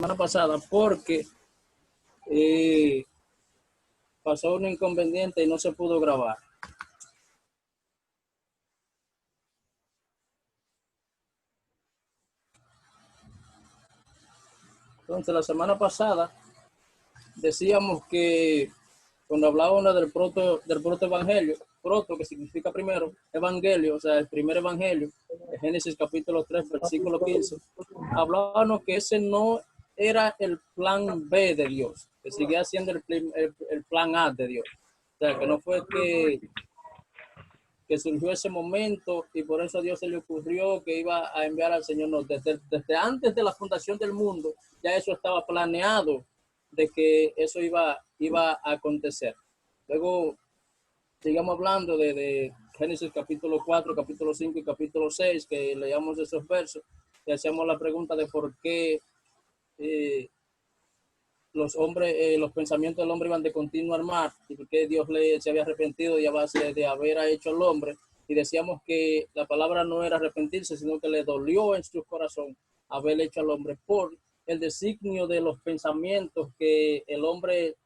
semana pasada porque pasó un inconveniente y no se pudo grabar. Entonces, la semana pasada decíamos que cuando hablábamos del protoevangelio, proto que significa primero, evangelio, o sea, el primer evangelio, de Génesis capítulo 3, versículo 15, hablábamos que ese no era el plan B de Dios, que seguía siendo el plan A de Dios. O sea, que no fue que surgió ese momento y por eso a Dios se le ocurrió que iba a enviar al Señor. No, desde antes de la fundación del mundo, ya eso estaba planeado de que eso iba a acontecer. Luego, sigamos hablando de Génesis capítulo 4, capítulo 5 y capítulo 6, que leíamos esos versos, y hacíamos la pregunta de por qué los pensamientos del hombre iban de continuo al mar, y por qué Dios se había arrepentido y a base de haber hecho al hombre. Y decíamos que la palabra no era arrepentirse, sino que le dolió en su corazón haber hecho al hombre por el designio de los pensamientos que el hombre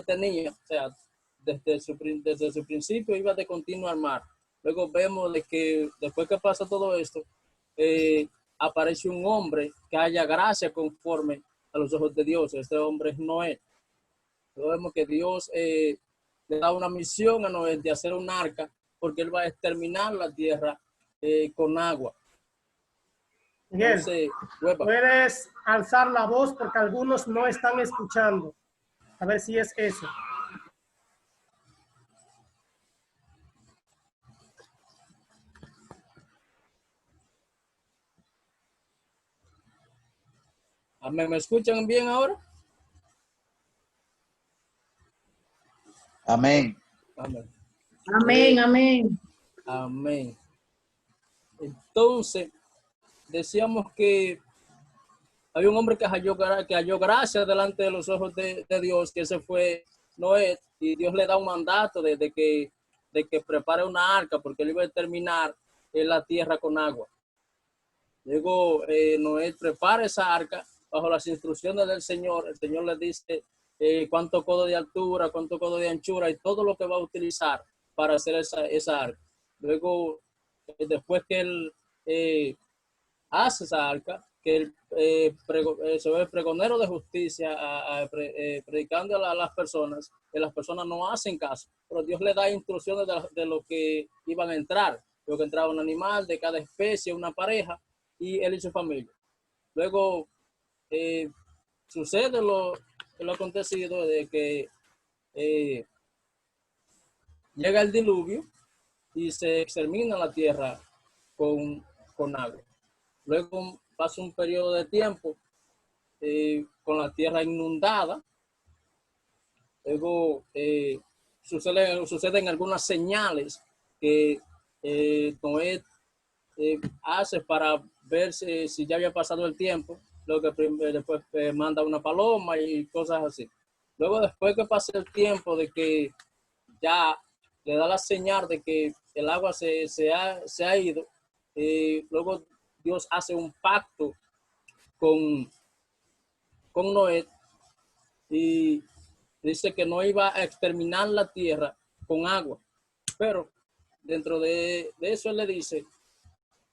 tenía. O sea, desde su principio iba de continuo al mar. Luego vemos de que después que pasa todo esto, aparece un hombre que haya gracia conforme a los ojos de Dios. Este hombre es Noé. Luego vemos que Dios le da una misión a Noé de hacer un arca, porque él va a exterminar la tierra con agua. Miguel, entonces, puedes alzar la voz porque algunos no están escuchando. A ver si es eso. ¿Me escuchan bien ahora? Amén. Amén. Amén, amén. Amén. Entonces, decíamos que había un hombre que halló gracia delante de los ojos de Dios, que ese fue Noé, y Dios le da un mandato de que prepare una arca, porque él iba a terminar en la tierra con agua. Luego Noé prepara esa arca bajo las instrucciones del Señor. El Señor le dice cuánto codo de altura, cuánto codo de anchura y todo lo que va a utilizar para hacer esa arca. Luego, después que él hace esa arca, que él se ve pregonero de justicia, predicando a las personas, que las personas no hacen caso, pero Dios le da instrucciones de lo que iban a entrar. Luego entraba un animal de cada especie, una pareja, y él y su familia. Luego sucede lo acontecido de que llega el diluvio y se extermina la tierra con agua. Luego pasa un periodo de tiempo con la tierra inundada. Luego suceden algunas señales que Noé hace para ver si ya había pasado el tiempo. Luego que después manda una paloma y cosas así. Luego, después que pasa el tiempo de que ya le da la señal de que el agua se ha ido, luego Dios hace un pacto con Noé y dice que no iba a exterminar la tierra con agua, pero dentro de eso él le dice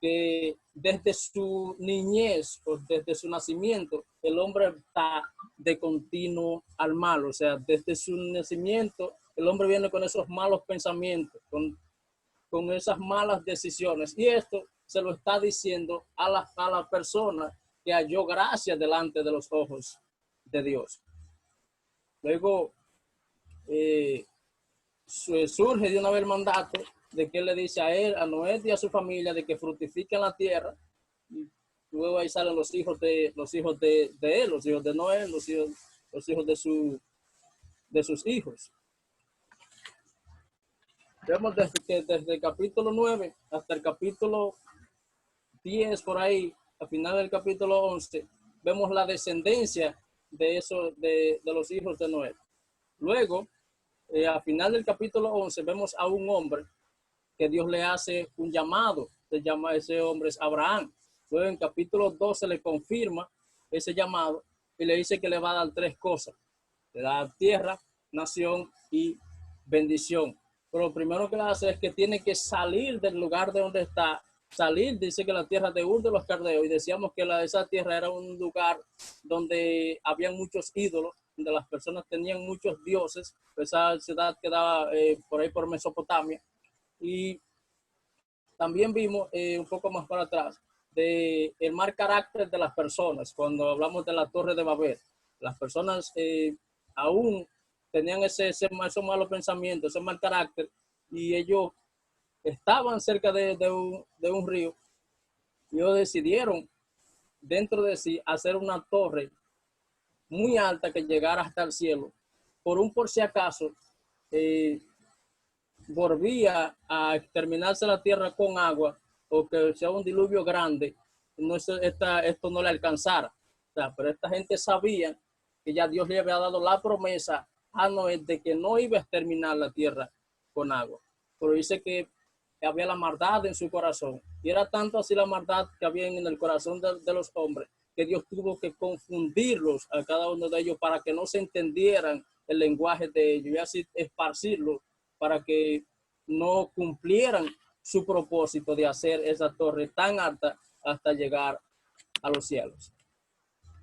que desde su niñez o desde su nacimiento el hombre está de continuo al mal. O sea, desde su nacimiento el hombre viene con esos malos pensamientos, con esas malas decisiones, y esto se lo está diciendo a la persona que halló gracia delante de los ojos de Dios. Luego surge de una vez el mandato de que él le dice a él, a Noé y a su familia, de que fructifiquen la tierra, y luego ahí salen los hijos de él, los hijos de Noé, los hijos de sus hijos. Vemos desde el capítulo 9 hasta el capítulo 10, por ahí, al final del capítulo 11, vemos la descendencia de los hijos de Noé. Luego, al final del capítulo 11, vemos a un hombre que Dios le hace un llamado. Ese hombre es Abraham. Luego, en capítulo 12 le confirma ese llamado y le dice que le va a dar tres cosas. Le da tierra, nación y bendición. Pero lo primero que le hace es que tiene que salir del lugar de donde está. Salir, dice que la tierra de Ur de los Caldeos, y decíamos que esa tierra era un lugar donde habían muchos ídolos, donde las personas tenían muchos dioses. Esa ciudad quedaba por ahí por Mesopotamia. Y también vimos un poco más para atrás de el mal carácter de las personas. Cuando hablamos de la Torre de Babel, las personas aún tenían esos malos pensamientos, ese mal carácter, y ellos estaban cerca de un río, y ellos decidieron dentro de sí hacer una torre muy alta que llegara hasta el cielo, por si acaso volvía a terminarse la tierra con agua, o que sea un diluvio grande, esto no le alcanzara. O sea, pero esta gente sabía que ya Dios le había dado la promesa a Noé de que no iba a terminar la tierra con agua. Pero dice que había la maldad en su corazón. Y era tanto así la maldad que había en el corazón de los hombres, que Dios tuvo que confundirlos a cada uno de ellos para que no se entendieran el lenguaje de ellos, y así esparcirlos para que no cumplieran su propósito de hacer esa torre tan alta hasta llegar a los cielos.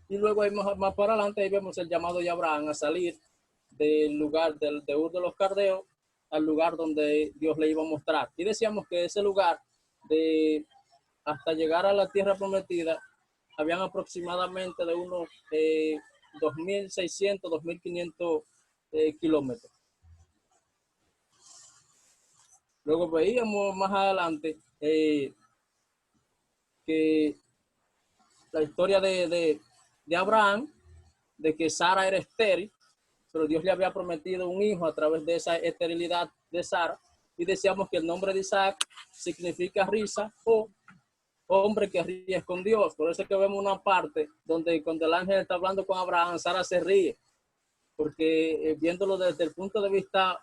Y luego más para adelante ahí vemos el llamado de Abraham a salir del lugar de Ur de los Caldeos al lugar donde Dios le iba a mostrar. Y decíamos que ese lugar hasta llegar a la tierra prometida habían aproximadamente de unos 2.600, 2.500 kilómetros. Luego veíamos más adelante que la historia de Abraham, de que Sara era estéril, pero Dios le había prometido un hijo a través de esa esterilidad de Sara, y decíamos que el nombre de Isaac significa risa o hombre que ríe con Dios. Por eso es que vemos una parte donde cuando el ángel está hablando con Abraham, Sara se ríe, porque viéndolo desde el punto de vista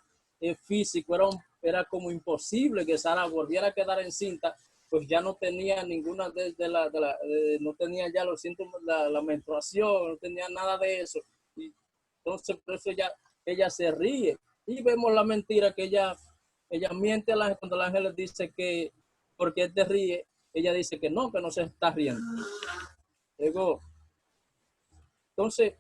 físico, era como imposible que Sara volviera a quedar encinta, pues ya no tenía ninguna no tenía ya los síntomas, la menstruación, no tenía nada de eso. Y entonces por eso ella se ríe. Y vemos la mentira que ella miente al ángel cuando el ángel le dice que porque él te ríe, ella dice que no se está riendo. Luego, entonces,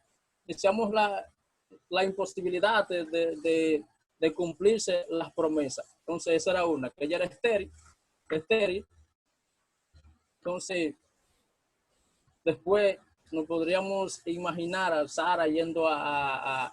decíamos la imposibilidad de cumplirse las promesas. Entonces, esa era una, que ella era estéril. Entonces, después nos podríamos imaginar a Sara yendo a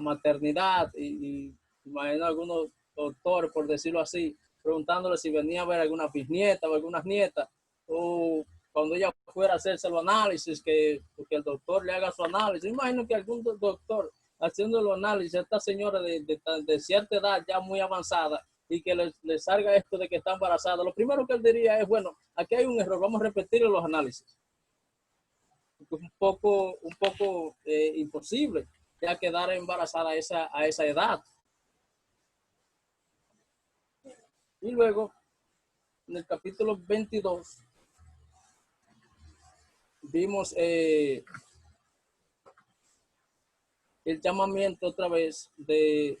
maternidad y imaginar algunos doctores, por decirlo así, preguntándole si venía a ver alguna bisnieta o algunas nietas, o cuando ella fuera a hacerse los análisis, que el doctor le haga su análisis. Imagino que algún doctor haciendo los análisis a esta señora de cierta edad ya muy avanzada, y que le salga esto de que está embarazada, lo primero que él diría es, bueno, aquí hay un error, vamos a repetir los análisis. Es un poco imposible ya quedar embarazada a esa edad. Y luego, en el capítulo 22, vimos el llamamiento otra vez de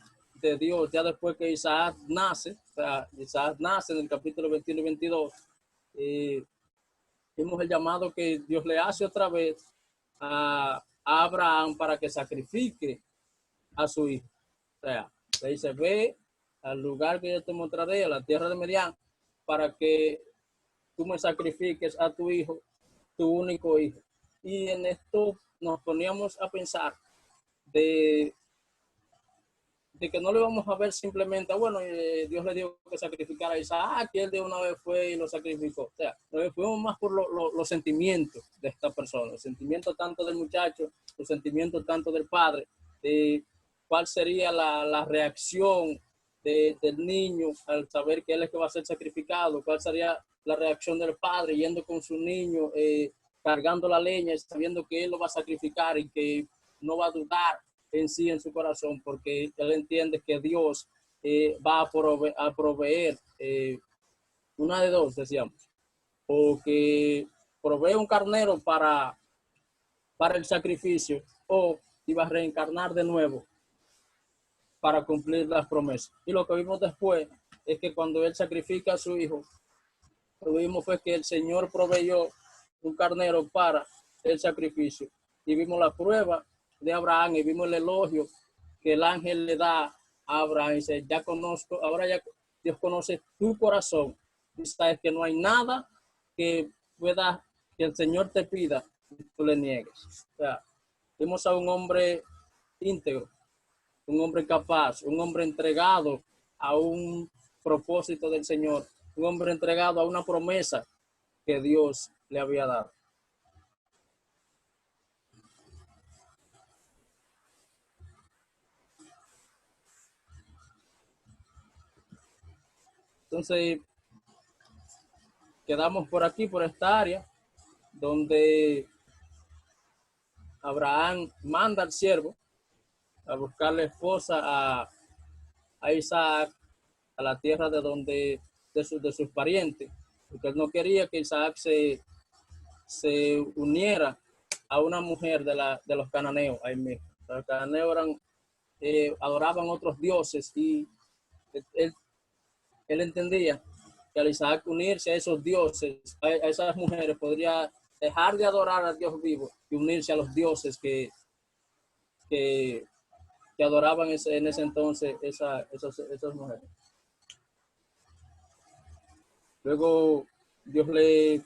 Dios, ya después que Isaac nace. O sea, Isaac nace en el capítulo 21 y 22. Vimos el llamado que Dios le hace otra vez a Abraham para que sacrifique a su hijo. O sea, le dice, ve al lugar que yo te mostraré, a la tierra de Madián, para que tú me sacrifiques a tu hijo, tu único hijo. Y en esto nos poníamos a pensar de que no le vamos a ver simplemente, bueno, Dios le dio que sacrificara a Isaac, que él de una vez fue y lo sacrificó. O sea, nos fuimos más por los sentimientos de esta persona, los sentimientos tanto del muchacho, los sentimientos tanto del padre, de cuál sería la reacción del niño al saber que él es que va a ser sacrificado, cuál sería la reacción del padre yendo con su niño, cargando la leña, sabiendo que él lo va a sacrificar y que no va a dudar en sí, en su corazón, porque él entiende que Dios va a proveer una de dos, decíamos, o que provee un carnero para para el sacrificio o iba a reencarnar de nuevo para cumplir las promesas. Y lo que vimos después es que cuando él sacrifica a su hijo, lo que vimos fue que el Señor proveyó un carnero para el sacrificio. Y vimos la prueba de Abraham y vimos el elogio que el ángel le da a Abraham. Y dice, ya conozco, ahora ya Dios conoce tu corazón. Y sabes que no hay nada que que el Señor te pida y tú le niegues. O sea, vimos a un hombre íntegro, un hombre capaz, un hombre entregado a un propósito del Señor, un hombre entregado a una promesa que Dios le había dado. Entonces, quedamos por aquí, por esta área, donde Abraham manda al siervo a buscarle esposa a Isaac, a la tierra de sus parientes, porque él no quería que Isaac se uniera a una mujer de los cananeos ahí mismo. Los cananeos adoraban otros dioses y él, él entendía que al Isaac unirse a esos dioses, a esas mujeres, podría dejar de adorar a Dios vivo y unirse a los dioses que adoraban en ese entonces esas mujeres. Luego Dios le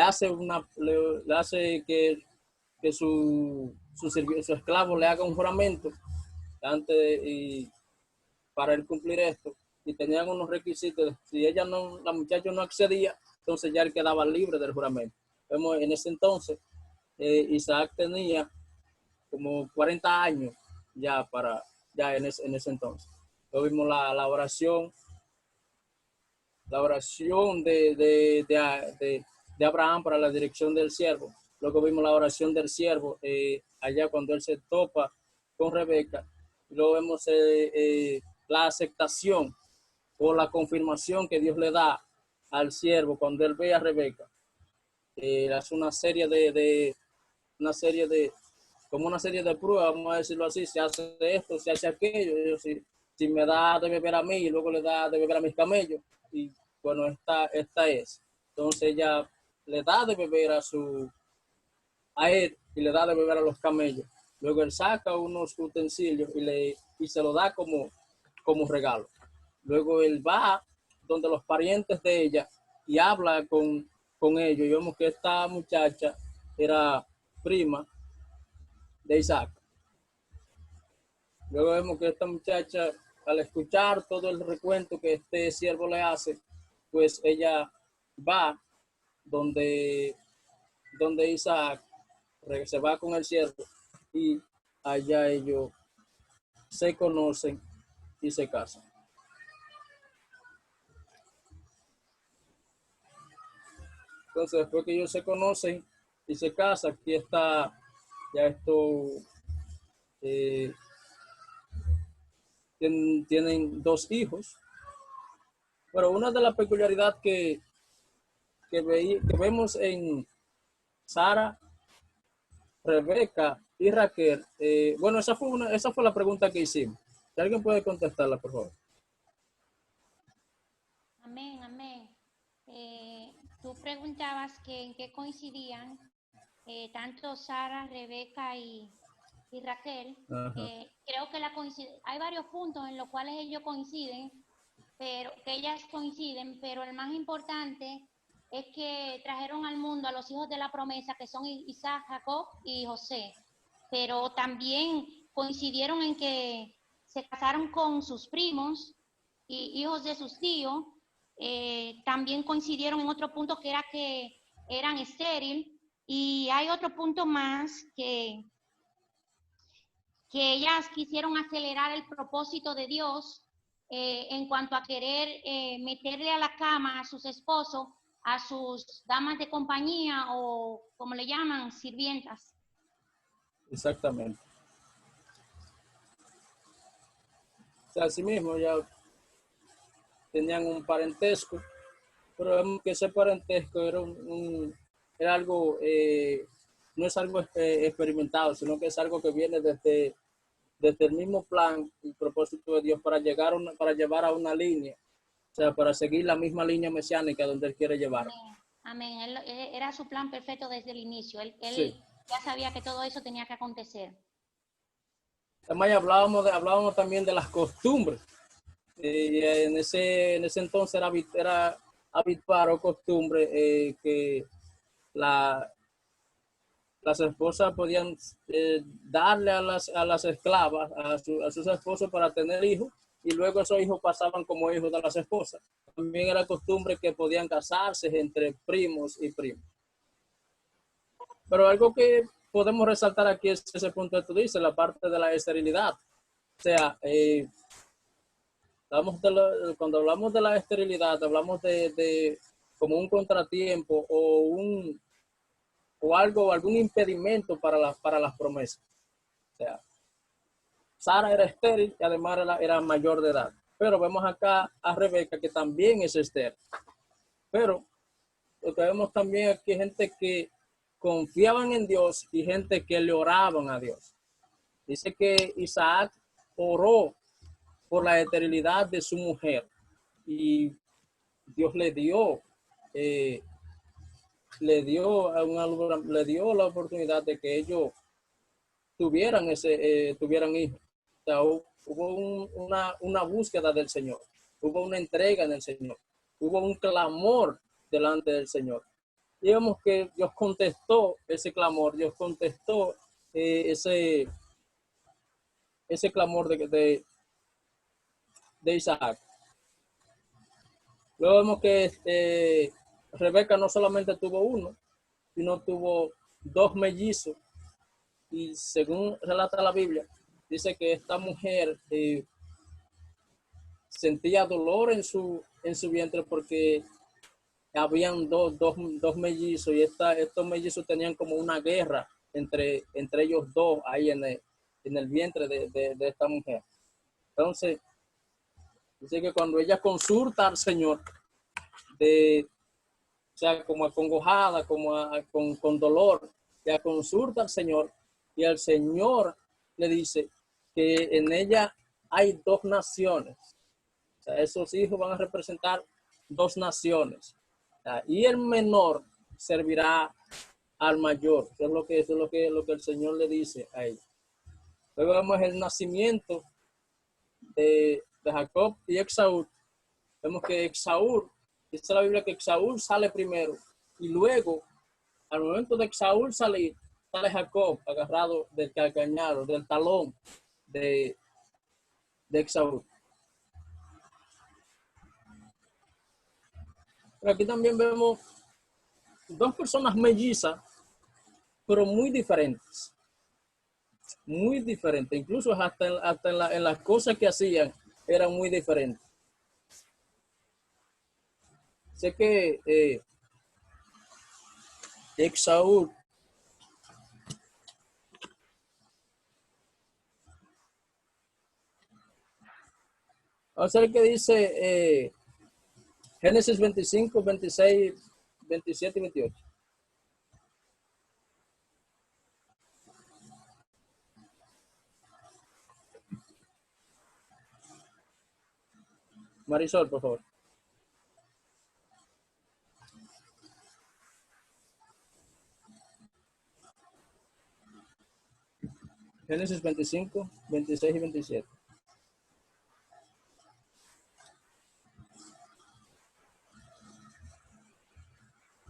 hace que su esclavo le haga un juramento y para él cumplir esto. Y tenían unos requisitos. Si la muchacha no accedía, entonces ya él quedaba libre del juramento. Vemos en ese entonces, Isaac tenía como 40 años ya en ese entonces. Luego vimos la oración de Abraham para la dirección del siervo. Luego vimos la oración del siervo allá cuando él se topa con Rebeca. Luego vemos la aceptación o la confirmación que Dios le da al siervo cuando él ve a Rebeca. Hace como una serie de pruebas, vamos a decirlo así, se hace esto, se hace aquello, si me da de beber a mí y luego le da de beber a mis camellos, y bueno, esta es. Entonces ella le da de beber a él y le da de beber a los camellos. Luego él saca unos utensilios y se lo da como regalo. Luego él va donde los parientes de ella y habla con ellos. Y vemos que esta muchacha era prima de Isaac. Luego vemos que esta muchacha, al escuchar todo el recuento que este siervo le hace, pues ella va donde Isaac, se va con el siervo y allá ellos se conocen y se casan. Entonces, después que ellos se conocen y se casan, aquí está ya esto. Tienen 2 hijos. Pero una de las peculiaridades que vemos en Sara, Rebeca y Raquel, bueno, esa fue la pregunta que hicimos. Si alguien puede contestarla, por favor. Amén, amén. Tú preguntabas que en qué coincidían tanto Sara, Rebeca y Raquel. Creo que hay varios puntos en los cuales ellos coinciden, pero el más importante es que trajeron al mundo a los hijos de la promesa, que son Isaac, Jacob y José. Pero también coincidieron en que se casaron con sus primos y hijos de sus tíos. También coincidieron en otro punto que era que eran estériles. Y hay otro punto más que ellas quisieron acelerar el propósito de Dios en cuanto a querer meterle a la cama a sus esposos, a sus damas de compañía o como le llaman, sirvientas. Exactamente. O sea, así mismo ya tenían un parentesco, pero vemos que ese parentesco era algo no es algo experimentado, sino que es algo que viene desde el mismo plan y propósito de Dios para llevar a una línea, o sea, para seguir la misma línea mesiánica donde Él quiere llevar. Amén. Era su plan perfecto desde el inicio. Él Sí. ya sabía que todo eso tenía que acontecer. Además, hablábamos también de las costumbres. En ese entonces era habitual o costumbre que las esposas podían darle a las esclavas, a sus esposos para tener hijos, y luego esos hijos pasaban como hijos de las esposas. También era costumbre que podían casarse entre primos y primas. Pero algo que podemos resaltar aquí es ese punto que tú dices, la parte de la esterilidad. O sea, cuando hablamos de la esterilidad, hablamos de como un contratiempo o algún impedimento para las promesas. O sea, Sara era estéril y además era mayor de edad. Pero vemos acá a Rebeca, que también es estéril. Pero lo que vemos también aquí es gente que confiaban en Dios y gente que le oraban a Dios. Dice que Isaac oró por la esterilidad de su mujer y Dios le dio la oportunidad de que ellos tuvieran hijos. O sea, hubo una búsqueda del Señor, hubo una entrega en el Señor, hubo un clamor delante del Señor. Digamos que Dios contestó ese clamor, Dios contestó ese clamor de Isaac. Luego vemos que Rebeca no solamente tuvo uno, sino tuvo 2 mellizos. Y según relata la Biblia, dice que esta mujer sentía dolor en su vientre porque habían dos mellizos y estos mellizos tenían como una guerra entre ellos dos ahí en el vientre de esta mujer. Entonces, dice que cuando ella consulta al Señor, o sea, como acongojada, con dolor, ella consulta al Señor y el Señor le dice que en ella hay 2 naciones. O sea, esos hijos van a representar 2 naciones. Y el menor servirá al mayor. Eso es lo que el Señor le dice a ella. Luego vemos el nacimiento de Jacob y Esaú. Vemos que Esaú, dice la Biblia que Esaú sale primero y luego, al momento de Esaú salir, sale Jacob agarrado del calcañado, del talón de Esaú. Pero aquí también vemos 2 personas mellizas, pero muy diferentes. Muy diferentes. Incluso hasta en las cosas que hacían eran muy diferentes. Sé que Esaú vamos a ver qué dice Génesis 25, 26, 27 y 28. Marisol, por favor. Génesis 25, 26 y 27.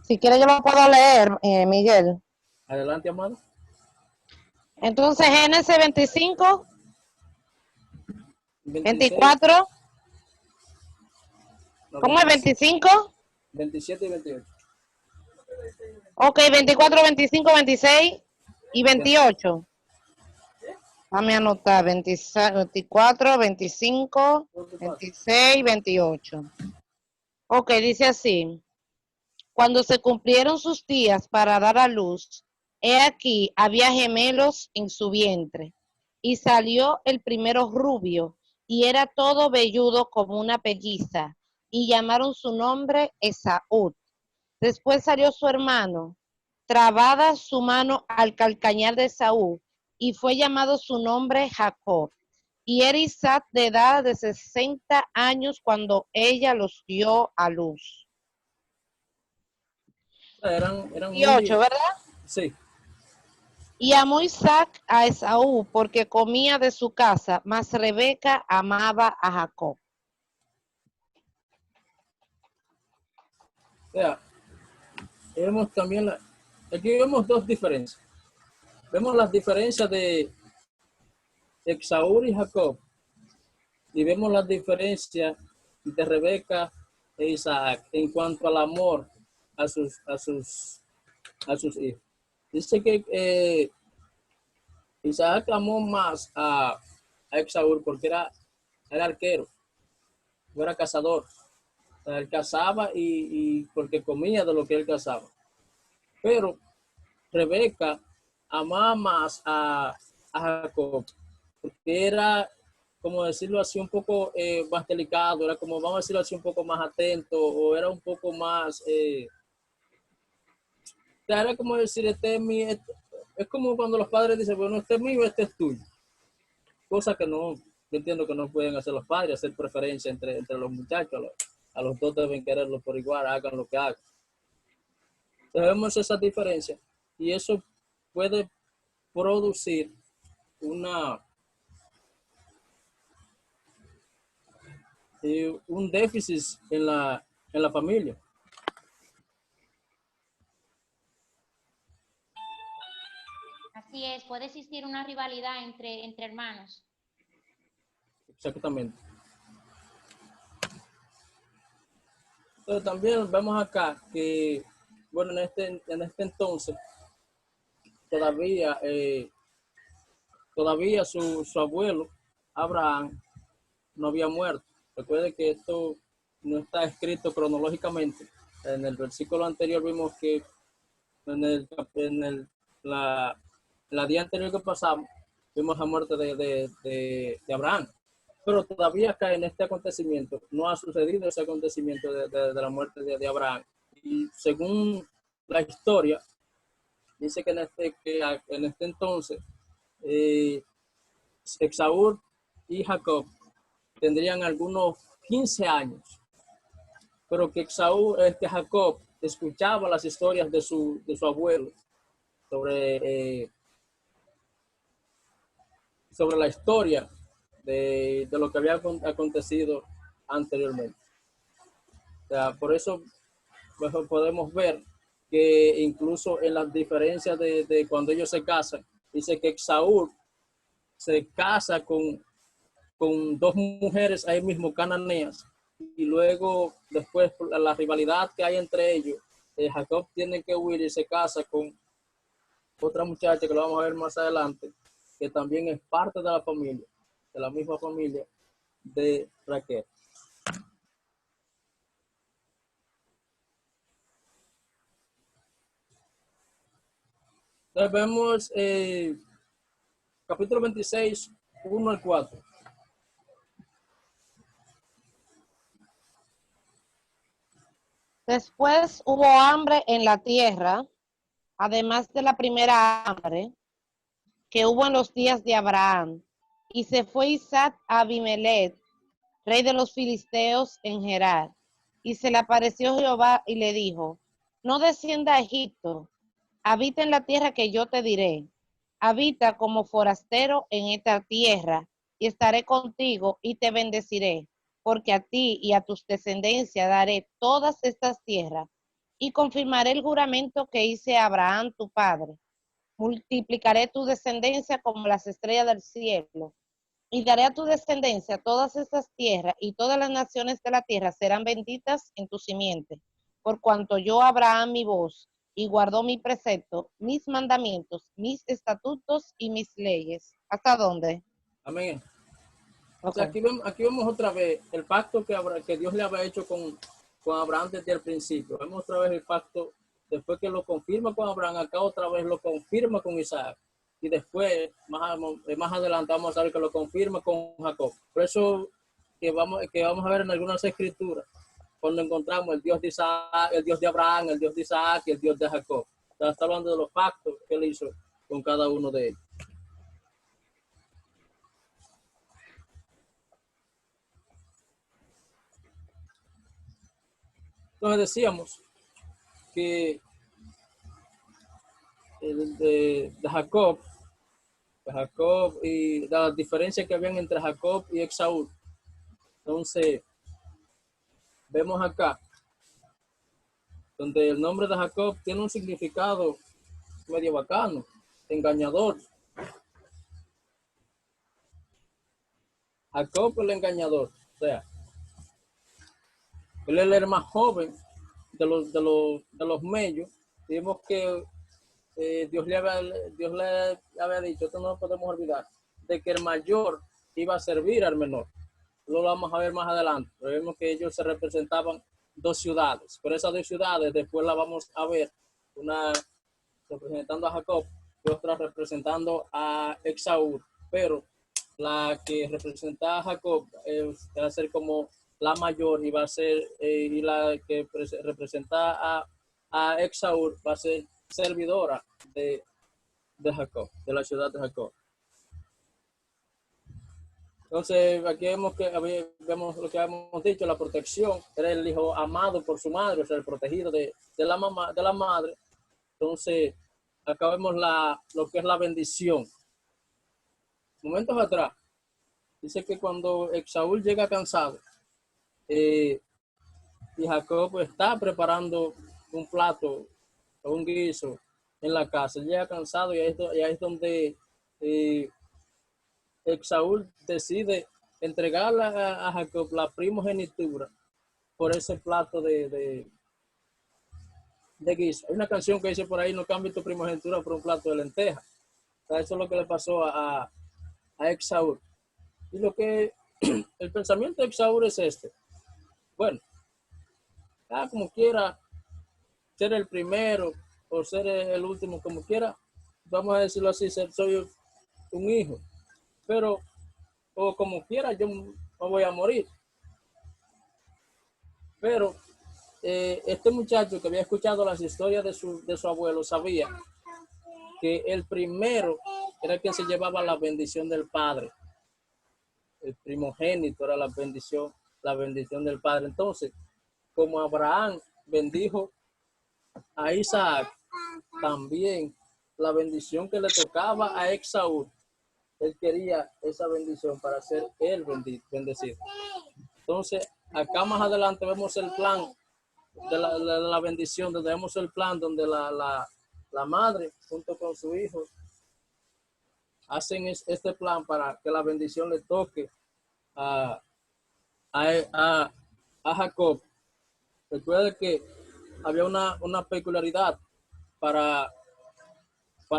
Si quiere yo lo puedo leer, Miguel. Adelante, amado. Entonces, Génesis 25, 26, 24. no, ¿Cómo es 25? 27 y 28. Ok, 24, 25, 26 y 28. Dame anotar 24, 25, 26, 28. Ok, dice así. Cuando se cumplieron sus días para dar a luz, he aquí había gemelos en su vientre. Y salió el primero rubio, y era todo velludo como una pelliza, y llamaron su nombre Esaú. Después salió su hermano, trabada su mano al calcañar de Esaú, y fue llamado su nombre Jacob. Y era Isaac de edad de 60 años cuando ella los dio a luz. Eran muy 18, ¿verdad? Sí. Y amó Isaac a Esaú porque comía de su casa, mas Rebeca amaba a Jacob. O sea, vemos también, aquí vemos dos diferencias. Vemos las diferencias de Esaú y Jacob. Y vemos las diferencias de Rebeca e Isaac en cuanto al amor a sus hijos. Dice que Isaac amó más a Esaú porque era arquero, no era cazador. O sea, él cazaba y porque comía de lo que él cazaba. Pero Rebeca amaba más a Jacob porque era, como decirlo así, un poco más delicado, era como, vamos a decirlo así, un poco más atento, o era un poco más, era como decir, es como cuando los padres dicen, bueno, este es mío, este es tuyo. Cosa que no, yo entiendo que no pueden hacer los padres, hacer preferencia entre los muchachos, a los dos deben quererlo por igual, hagan lo que hagan. Entonces vemos esa diferencia y eso puede producir un déficit en la familia. Así es, puede existir una rivalidad entre hermanos. Exactamente. Entonces también vemos acá que, bueno, en este entonces, todavía su abuelo, Abraham, no había muerto. Recuerde que esto no está escrito cronológicamente. En el versículo anterior vimos que la día anterior que pasamos, vimos la muerte de Abraham. Pero todavía acá en este acontecimiento no ha sucedido ese acontecimiento de la muerte de Abraham. Y según la historia, dice que en este entonces, Esaú y Jacob tendrían algunos 15 años, pero que Jacob escuchaba las historias de su abuelo sobre la historia de lo que había acontecido anteriormente. O sea, por eso podemos ver que incluso en las diferencias de cuando ellos se casan, dice que Esaú se casa con dos mujeres ahí mismo cananeas y luego después la rivalidad que hay entre ellos, Jacob tiene que huir y se casa con otra muchacha que lo vamos a ver más adelante, que también es parte de la familia, de la misma familia de Raquel. Entonces vemos capítulo 26, 1 al 4. Después hubo hambre en la tierra, además de la primera hambre que hubo en los días de Abraham. Y se fue Isaac a Abimelech, rey de los filisteos, en Gerar. Y se le apareció Jehová y le dijo, no descienda a Egipto, habita en la tierra que yo te diré. Habita como forastero en esta tierra, y estaré contigo y te bendeciré, porque a ti y a tus descendencias daré todas estas tierras, y confirmaré el juramento que hice a Abraham tu padre. Multiplicaré tu descendencia como las estrellas del cielo, y daré a tu descendencia todas estas tierras, y todas las naciones de la tierra serán benditas en tu simiente, por cuanto yo Abraham mi voz, y guardó mi precepto, mis mandamientos, mis estatutos y mis leyes. ¿Hasta dónde? Amén. Okay. O sea, aquí vemos otra vez el pacto que Dios le había hecho con Abraham desde el principio. Vemos otra vez el pacto, después que lo confirma con Abraham, acá otra vez lo confirma con Isaac. Y después, más adelante, vamos a ver que lo confirma con Jacob. Por eso que vamos a ver en algunas escrituras, cuando encontramos el Dios de Isaac, el Dios de Abraham, el Dios de Isaac y el Dios de Jacob. está hablando de los pactos que él hizo con cada uno de ellos. Entonces decíamos que de Jacob y las diferencias que habían entre Jacob y Esaú. Entonces, vemos acá, donde el nombre de Jacob tiene un significado medio bacano, engañador. Jacob el engañador, o sea, él era el más joven de los mellos. Vimos que Dios le había dicho, esto no lo podemos olvidar, de que el mayor iba a servir al menor. Lo vamos a ver más adelante, pero vemos que ellos se representaban dos ciudades. Por esas dos ciudades después la vamos a ver, una representando a Jacob y otra representando a Esaú, pero la que representa a Jacob va a ser como la mayor y va a ser, y la que representa a Esaú va a ser servidora de Jacob, de la ciudad de Jacob. Entonces, aquí vemos lo que hemos dicho, la protección. Era el hijo amado por su madre, o sea, el protegido de la mamá, de la madre. Entonces, acá vemos lo que es la bendición. Momentos atrás, dice que cuando Esaú llega cansado, y Jacob está preparando un plato o un guiso en la casa, él llega cansado y ahí es donde Esaú decide entregarle a Jacob la primogenitura por ese plato de guiso. Hay una canción que dice por ahí, no cambies tu primogenitura por un plato de lentejas. O sea, eso es lo que le pasó a Esaú. Y lo que el pensamiento de Esaú es este. Bueno, como quiera ser el primero o ser el último, como quiera, vamos a decirlo así, soy un hijo. Pero, o como quiera, yo me voy a morir. Pero este muchacho que había escuchado las historias de su abuelo sabía que el primero era quien se llevaba la bendición del padre. El primogénito era la bendición del padre. Entonces, como Abraham bendijo a Isaac, también la bendición que le tocaba a Esaú, él quería esa bendición para ser él bendecido. Entonces, acá más adelante vemos el plan de la bendición, donde vemos el plan donde la madre junto con su hijo hacen este plan para que la bendición le toque a Jacob. Recuerda que había una peculiaridad para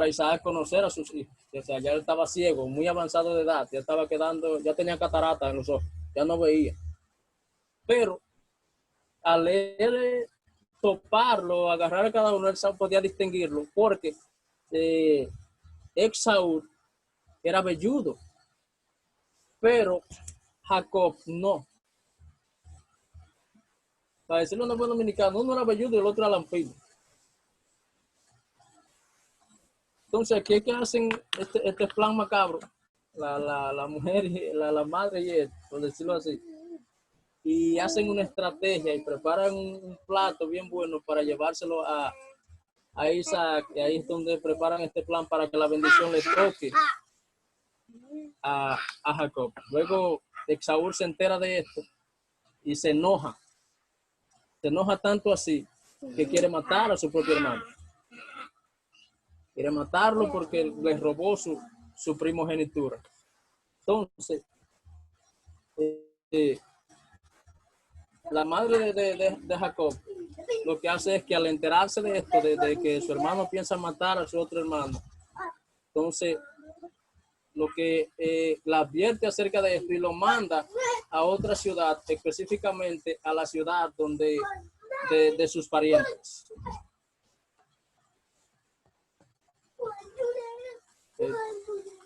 Isaac conocer a sus hijos. O sea, ya él estaba ciego, muy avanzado de edad, ya tenía catarata en los ojos, ya no veía. Pero al él toparlo, agarrar a cada uno, él podía distinguirlo, porque Esaú era velludo, pero Jacob no. Para decirlo en un buen dominicano, uno era velludo y el otro era lampino. Entonces, aquí es que hacen este plan macabro, la mujer, la madre y él, por decirlo así, y hacen una estrategia y preparan un plato bien bueno para llevárselo a Isaac, y ahí es donde preparan este plan para que la bendición le toque a Jacob. Luego Esaú se entera de esto y se enoja tanto así que quiere matar a su propio hermano. Quiere matarlo porque le robó su primogenitura. Entonces, la madre de Jacob lo que hace es que al enterarse de esto, de que su hermano piensa matar a su otro hermano, entonces lo que la advierte acerca de esto y lo manda a otra ciudad, específicamente a la ciudad de sus parientes.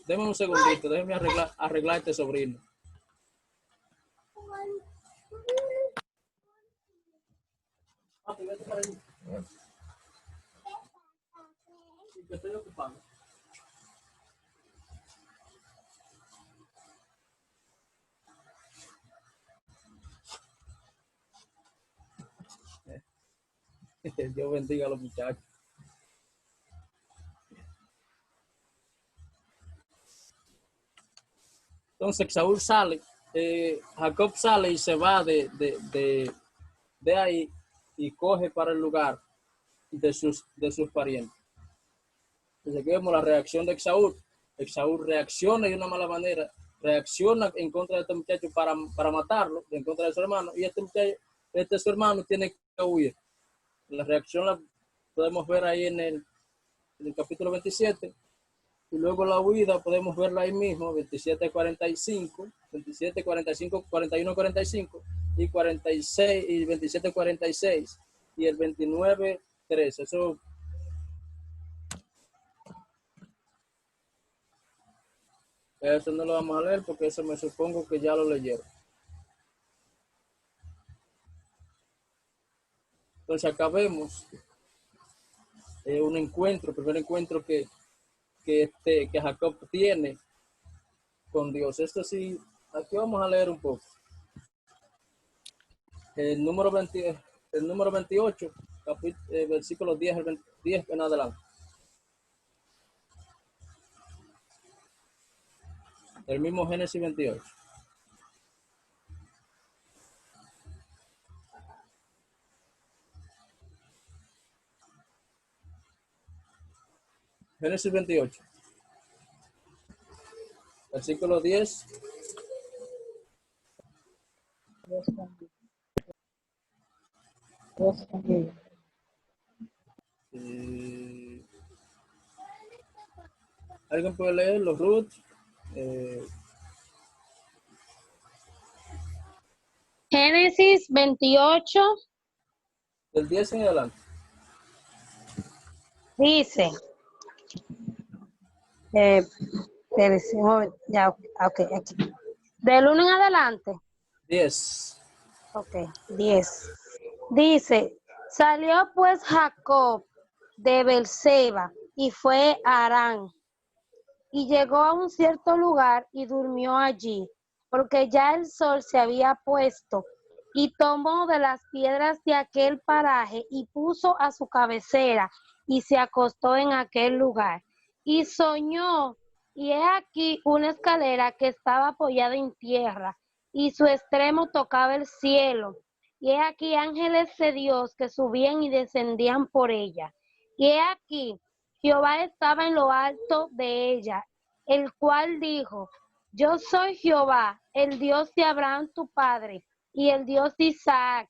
Deme un segundito, déjeme arreglar este sobrino. Que estoy ocupado. Dios bendiga a los muchachos. Entonces Saúl sale, Jacob sale y se va de ahí y coge para el lugar de sus parientes. Entonces aquí vemos la reacción de Esaú. Esaú reacciona de una mala manera, reacciona en contra de este muchacho para matarlo, en contra de su hermano, y su hermano tiene que huir. La reacción la podemos ver ahí en el capítulo 27, y luego la huida podemos verla ahí mismo, 27:45, 27:45, 41:45, y 46, y 27:46, y el 29:13. Eso no lo vamos a leer porque eso me supongo que ya lo leyeron. Entonces acá vemos un encuentro, el primer encuentro que Jacob tiene con Dios. Esto sí, aquí vamos a leer un poco. El número 28, versículos 10 en adelante. El mismo Génesis 28. Génesis 28. Versículo 10. ¿Alguien puede leer los Ruth? Génesis 28 Del 10 en adelante. dice, ya, ok, aquí. Del 1 en adelante. 10. Ok, 10. Dice, salió pues Jacob de Beerseba y fue a Harán. Y llegó a un cierto lugar y durmió allí, porque ya el sol se había puesto. Y tomó de las piedras de aquel paraje y puso a su cabecera y se acostó en aquel lugar. Y soñó, y he aquí una escalera que estaba apoyada en tierra, y su extremo tocaba el cielo. Y he aquí ángeles de Dios que subían y descendían por ella. Y he aquí Jehová estaba en lo alto de ella, el cual dijo, yo soy Jehová, el Dios de Abraham tu padre, y el Dios de Isaac.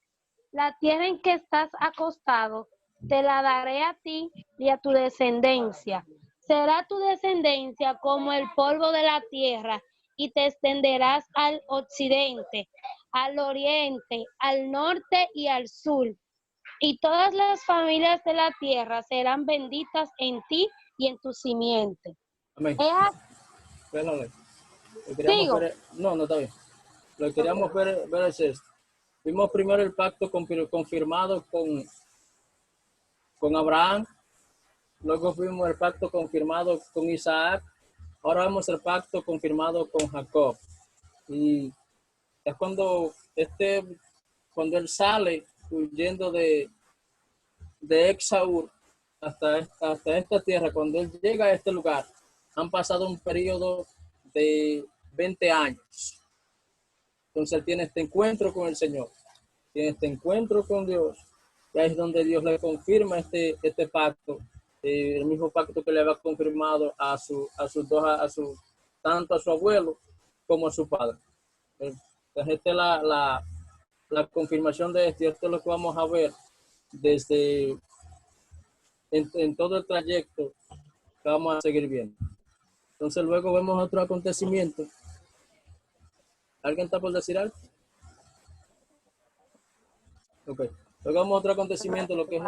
La tierra en que estás acostado, te la daré a ti y a tu descendencia. Será tu descendencia como el polvo de la tierra, y te extenderás al occidente, al oriente, al norte y al sur. Y todas las familias de la tierra serán benditas en ti y en tu simiente. Amén. Espérale. Sigo. No, está bien. Lo que queríamos ver es esto. Vimos primero el pacto confirmado con Abraham. Luego vimos el pacto confirmado con Isaac. Ahora vemos el pacto confirmado con Jacob. Y es cuando él sale huyendo de Esaú hasta esta tierra, cuando él llega a este lugar, han pasado un periodo de 20 años. Entonces él tiene este encuentro con el Señor, tiene este encuentro con Dios, y ahí es donde Dios le confirma este pacto, el mismo pacto que le había confirmado tanto a su abuelo como a su padre. Entonces esta es la confirmación de esto, y esto es lo que vamos a ver desde en todo el trayecto que vamos a seguir viendo. Entonces luego vemos otro acontecimiento. ¿Alguien está por decir algo? Ok. Luego vemos otro acontecimiento, lo que es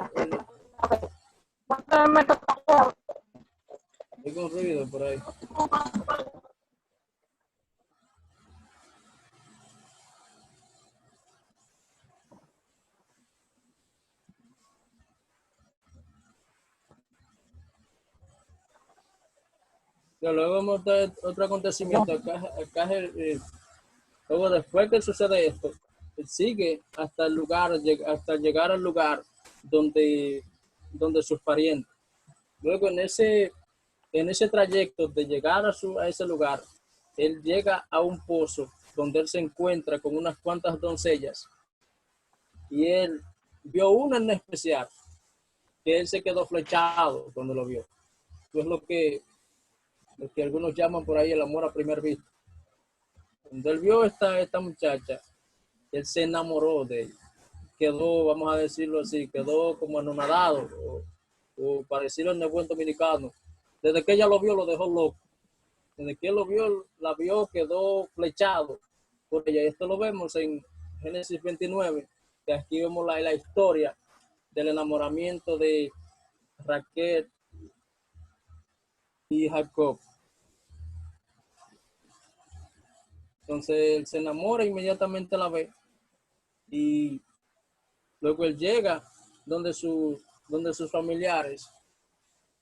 hay un ruido por ahí. Pero luego vemos otro acontecimiento. Acá es luego, después que sucede esto, él sigue hasta el lugar, hasta llegar al lugar donde sus parientes. Luego en ese trayecto de llegar a ese lugar, él llega a un pozo donde él se encuentra con unas cuantas doncellas y él vio una en especial que él se quedó flechado cuando lo vio. Eso es lo que algunos llaman por ahí el amor a primera vista. Cuando él vio esta muchacha, él se enamoró de ella. Quedó, vamos a decirlo así, quedó como anonadado, o para decirlo en el buen dominicano. Desde que ella lo vio, lo dejó loco. Desde que él la vio, quedó flechado por ella. Y esto lo vemos en Génesis 29, que aquí vemos la historia del enamoramiento de Raquel y Jacob. Entonces él se enamora, inmediatamente la ve y luego él llega donde sus familiares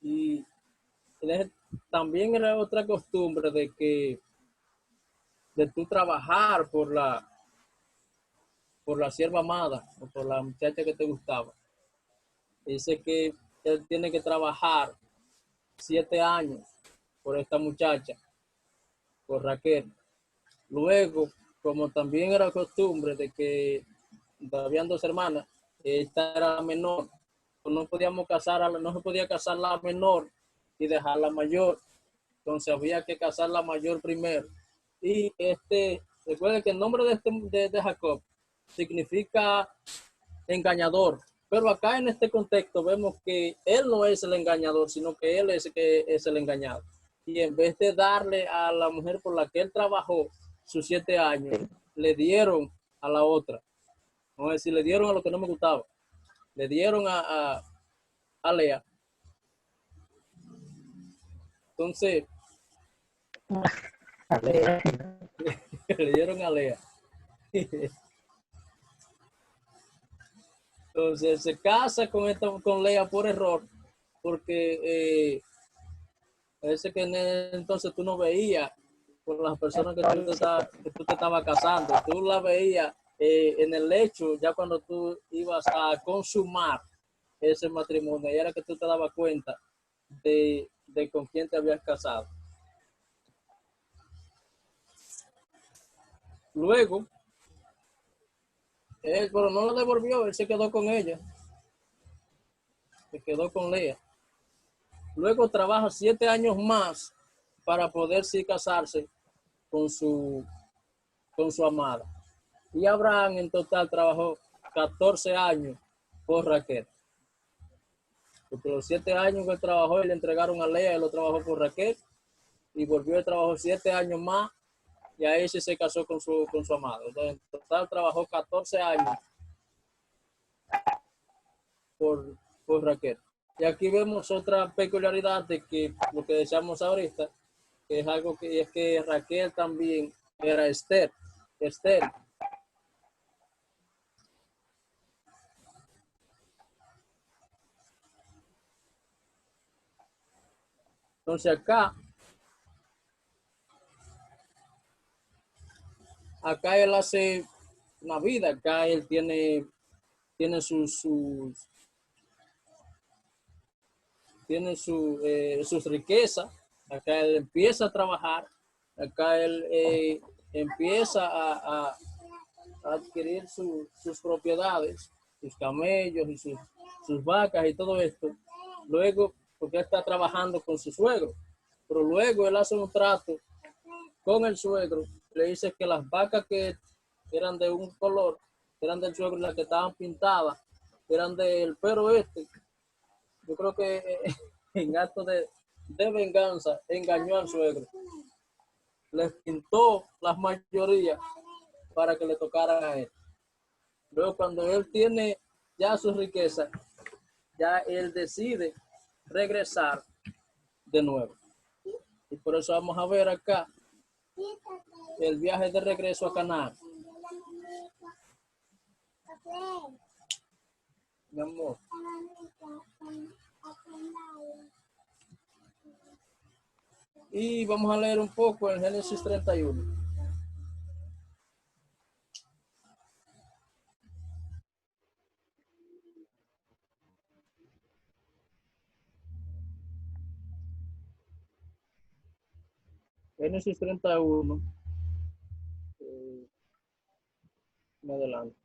y también era otra costumbre de tú trabajar por la sierva amada o por la muchacha que te gustaba. Dice que él tiene que trabajar 7 años por esta muchacha, por Raquel. Luego, como también era costumbre de que habían 2 hermanas, esta era menor, no se podía casar la menor y dejar la mayor, entonces había que casar la mayor primero. Y recuerden que el nombre de Jacob significa engañador, pero acá en este contexto vemos que él no es el engañador, sino que él es el que es el engañado. Y en vez de darle a la mujer por la que él trabajó sus 7 años, le dieron a la otra. Vamos a decir, le dieron a lo que no me gustaba. Le dieron a Lea. Entonces, le dieron a Lea. Entonces se casa con Lea por error, porque parece que entonces tú no veías con las personas que tú te estabas casando, tú la veías en el lecho ya cuando tú ibas a consumar ese matrimonio, y era que tú te dabas cuenta de con quién te habías casado. Luego, él, pero no lo devolvió, él se quedó con ella, se quedó con Lea. Luego trabaja 7 años más para poder sí casarse con su amada. Y Abraham en total trabajó 14 años por Raquel. Porque los 7 años que él trabajó y le entregaron a Lea, él lo trabajó por Raquel y volvió a trabajar 7 años más y ahí sí se casó con su amado. Entonces, en total trabajó 14 años por Raquel. Y aquí vemos otra peculiaridad de que lo que decíamos ahorita, que es algo que es que Raquel también era Esther. Entonces acá él hace una vida, acá él tiene sus riquezas, acá él empieza a trabajar, acá él empieza a adquirir sus propiedades, sus camellos y sus vacas y todo esto. Luego, porque él está trabajando con su suegro, pero luego él hace un trato con el suegro, le dice que las vacas que eran de un color, eran del suegro, y las que estaban pintadas, eran del pero yo creo que en acto de venganza engañó al suegro. Les pintó las mayorías para que le tocaran a él. Luego cuando él tiene ya su riqueza, ya él decide regresar de nuevo. Y por eso vamos a ver acá el viaje de regreso a Canaán. Mi amor. Y vamos a leer un poco en Génesis 31. Génesis 31. Me adelanto.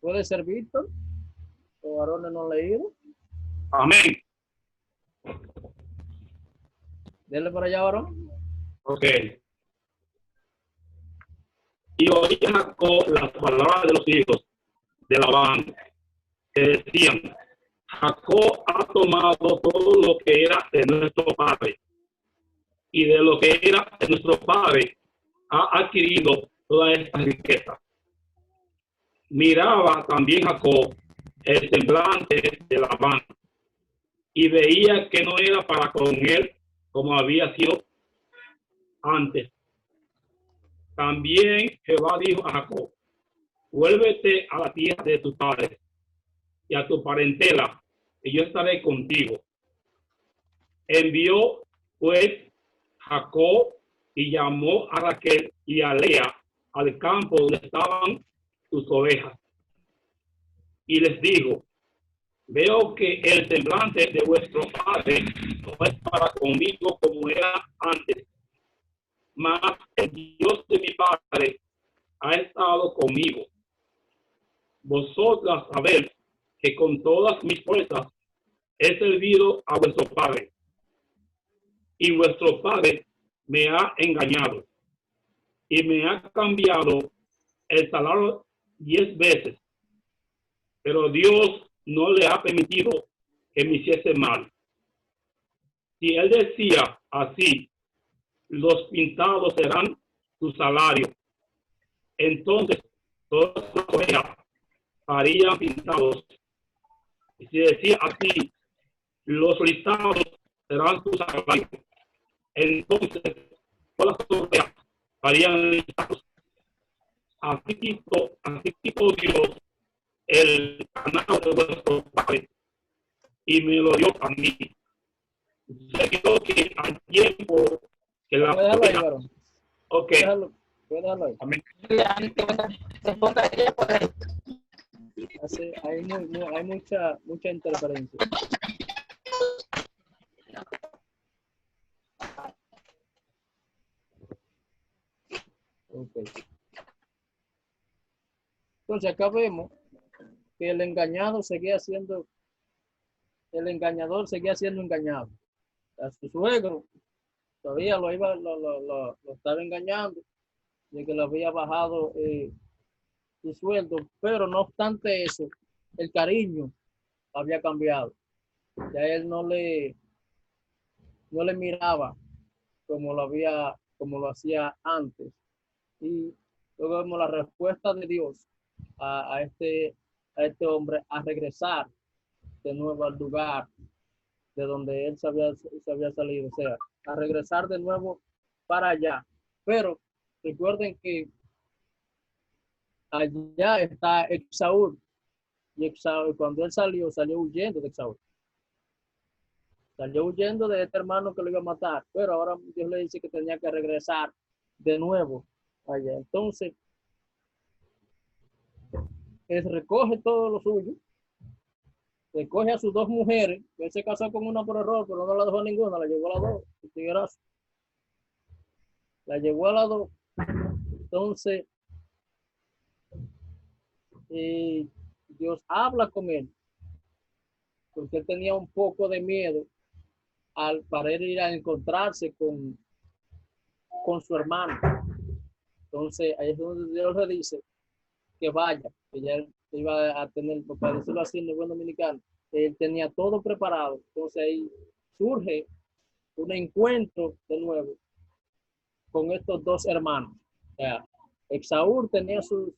¿Puede ser Víctor? ¿O varones no han leído? Amén. Denle para allá, varón. Ok. Y oí Jacob las palabras de los hijos de Labán, que decían: Jacob ha tomado todo lo que era de nuestro padre, y de lo que era de nuestro padre ha adquirido toda esta riqueza. Miraba también Jacob el semblante de Labán, y veía que no era para con él como había sido antes. También Jehová dijo a Jacob: vuélvete a la tierra de tus padres y a tu parentela, y yo estaré contigo. Envió pues Jacob y llamó a Raquel y a Lea al campo donde estaban sus ovejas, y les dijo: veo que el semblante de vuestro padre no es para conmigo como era antes, mas el Dios de mi padre ha estado conmigo. Vosotras sabéis que con todas mis fuerzas he servido a vuestro padre, y vuestro padre me ha engañado y me ha cambiado el salario 10 veces, pero Dios no le ha permitido que me hiciese mal. Si él decía así: los pintados serán su salario, entonces todas las ovejas harían pintados. Y si decía así: los listados serán su salario, entonces todas las ovejas harían listados. Así quitó Dios el ganado de vuestro padre y me lo dio a mí. Sé que al tiempo que la Puede dejarlo ahí, oveja. varón. Ok. Puede dejarlo ahí. Amén. Hay mucha interferencia. Okay. Entonces acá vemos que el engañador seguía siendo engañado. A su suegro todavía lo estaba engañando de que le había bajado su sueldo, pero no obstante eso, el cariño había cambiado. Ya él no le miraba como lo hacía antes. Y luego vemos la respuesta de Dios a este hombre a regresar de nuevo al lugar de donde él se había salido, o sea, a regresar de nuevo para allá. Pero recuerden que allá está Exaú, y Exaú, cuando él salió huyendo de Exaú. Salió huyendo de este hermano que lo iba a matar, pero ahora Dios le dice que tenía que regresar de nuevo allá. Entonces, él recoge todo lo suyo, recoge a sus dos mujeres, que él se casó con una por error, pero no la dejó ninguna, la llevó a las dos, la llevó a las dos. Entonces, Dios habla con él, porque él tenía un poco de miedo para él ir a encontrarse con su hermano. Entonces, ahí es donde Dios le dice que vaya, que ya iba a tener, para decirlo así en el buen dominicano, él tenía todo preparado. Entonces ahí surge un encuentro de nuevo con estos dos hermanos. O sea, Exaú tenía sus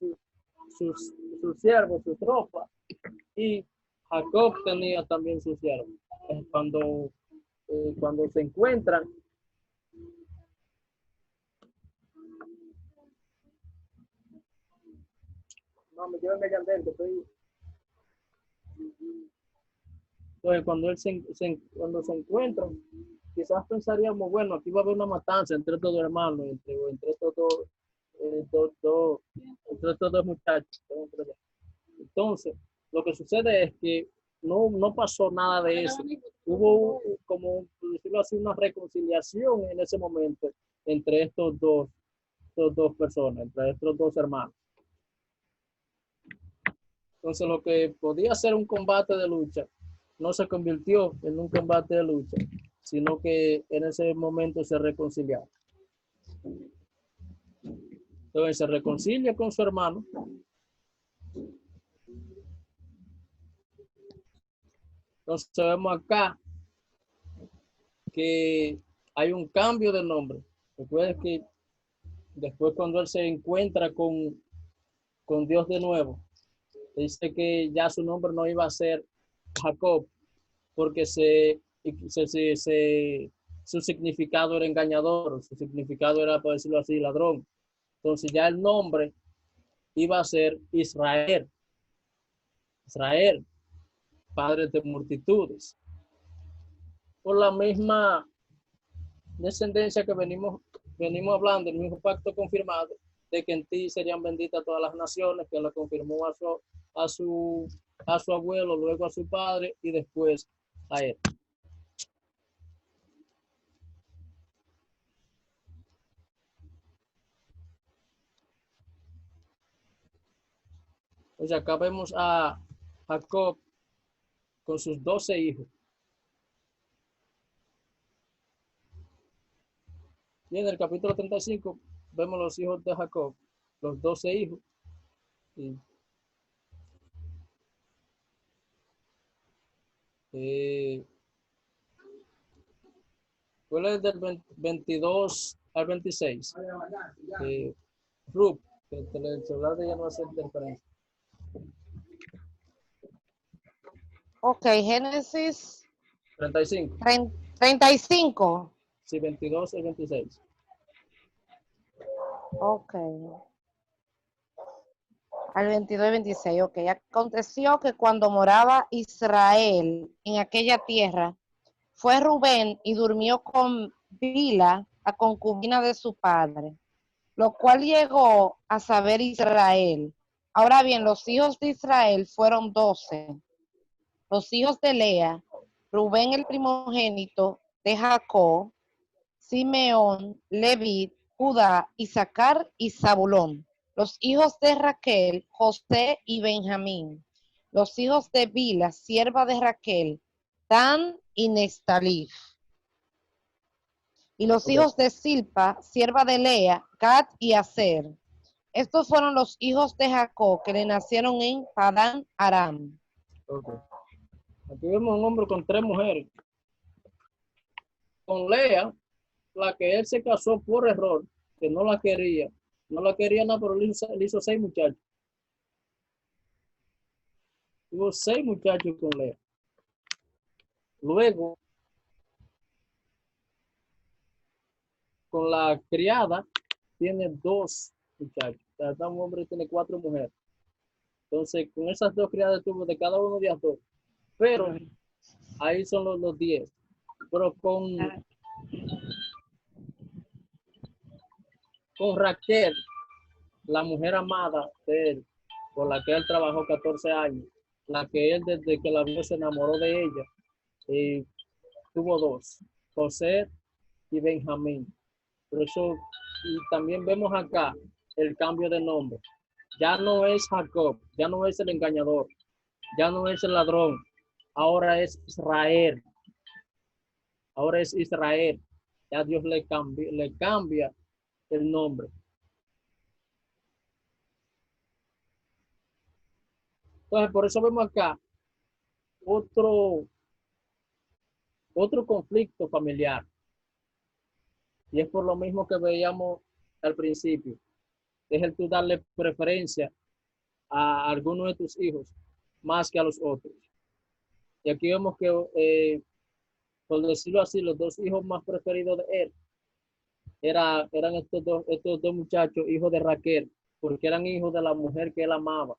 siervos, su tropa, y Jacob tenía también sus siervos. Cuando se encuentran, no me lleven a Yandel, que estoy. Entonces, cuando se encuentran, quizás pensaríamos, bueno, aquí va a haber una matanza entre estos dos hermanos, entre estos entre estos dos muchachos. Entonces, lo que sucede es que no pasó nada de eso. Hubo como, por decirlo así, una reconciliación en ese momento entre estos dos personas, entre estos dos hermanos. Entonces, lo que podía ser un combate de lucha no se convirtió en un combate de lucha, sino que en ese momento se reconciliaron. Entonces, se reconcilia con su hermano. Entonces, vemos acá que hay un cambio de nombre. Recuerden que después, cuando él se encuentra con Dios de nuevo, dice que ya su nombre no iba a ser Jacob, porque su significado era engañador, su significado era, por decirlo así, ladrón. Entonces ya el nombre iba a ser Israel. Israel, padre de multitudes. Por la misma descendencia que venimos hablando, el mismo pacto confirmado, de que en ti serían benditas todas las naciones, que lo confirmó a su abuelo, luego a su padre y después a él. Pues acá vemos a Jacob con sus 12 hijos. Y en el capítulo 35 vemos los hijos de Jacob, los 12 hijos. ¿Cuál es del 22 al 26? Ruth, que el celular de ella no hace interferencia. Ok, Génesis 35. 35. Sí, 22 y 26. Ok. Al 22 y 26, ok. Aconteció que cuando moraba Israel en aquella tierra, fue Rubén y durmió con Bila, la concubina de su padre, lo cual llegó a saber Israel. Ahora bien, los hijos de Israel fueron 12. Los hijos de Lea, Rubén el primogénito de Jacob, Simeón, Leví, Judá, Isaacar y Zabulón. Los hijos de Raquel, José y Benjamín. Los hijos de Bila, sierva de Raquel, Dan y Nestalí. Y los hijos de Silpa, sierva de Lea, Gad y Aser. Estos fueron los hijos de Jacob que le nacieron en Padán Aram. Okay. Aquí vemos un hombre con 3 mujeres. Con Lea, la que él se casó por error, que no la quería nada, pero le hizo 6 muchachos. Tuvo 6 muchachos con Lea. Luego, con la criada, tiene 2 muchachos. O sea, un hombre tiene 4 mujeres. Entonces, con esas 2 criadas tuvo de cada uno de 2. Pero ahí son los 10. Pero con Raquel, la mujer amada de él, por la que él trabajó 14 años, la que él desde que la vio se enamoró de ella, tuvo 2, José y Benjamín. Por eso, y también vemos acá el cambio de nombre. Ya no es Jacob, ya no es el engañador, ya no es el ladrón, ahora es Israel. Ahora es Israel. Ya Dios le cambia el nombre. Entonces, por eso vemos acá otro conflicto familiar. Y es por lo mismo que veíamos al principio. Es el tú darle preferencia a alguno de tus hijos más que a los otros. Y aquí vemos que, por decirlo así, los 2 hijos más preferidos de él eran estos dos muchachos, hijos de Raquel, porque eran hijos de la mujer que él amaba.